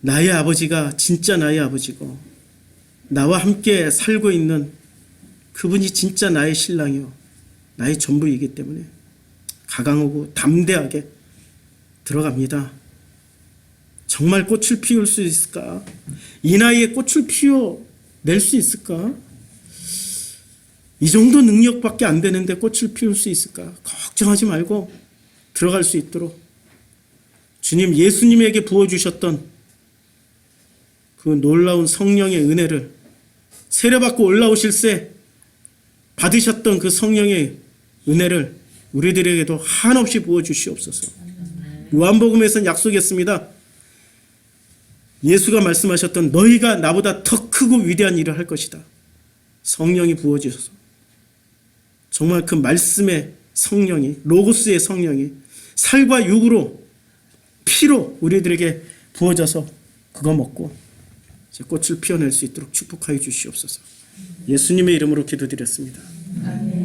나의 아버지가 진짜 나의 아버지고 나와 함께 살고 있는 그분이 진짜 나의 신랑이요 나의 전부이기 때문에 가강하고 담대하게 들어갑니다. 정말 꽃을 피울 수 있을까? 이 나이에 꽃을 피워낼 수 있을까? 이 정도 능력밖에 안 되는데 꽃을 피울 수 있을까? 걱정하지 말고 들어갈 수 있도록 주님 예수님에게 부어주셨던 그 놀라운 성령의 은혜를 세례받고 올라오실 때 받으셨던 그 성령의 은혜를 우리들에게도 한없이 부어주시옵소서. 요한복음에서는 약속했습니다. 예수가 말씀하셨던 너희가 나보다 더 크고 위대한 일을 할 것이다. 성령이 부어주셔서 정말 그 말씀의 성령이 로고스의 성령이 살과 육으로 피로 우리들에게 부어져서 그거 먹고 이제 꽃을 피워낼 수 있도록 축복하여 주시옵소서. 예수님의 이름으로 기도드렸습니다. 아멘.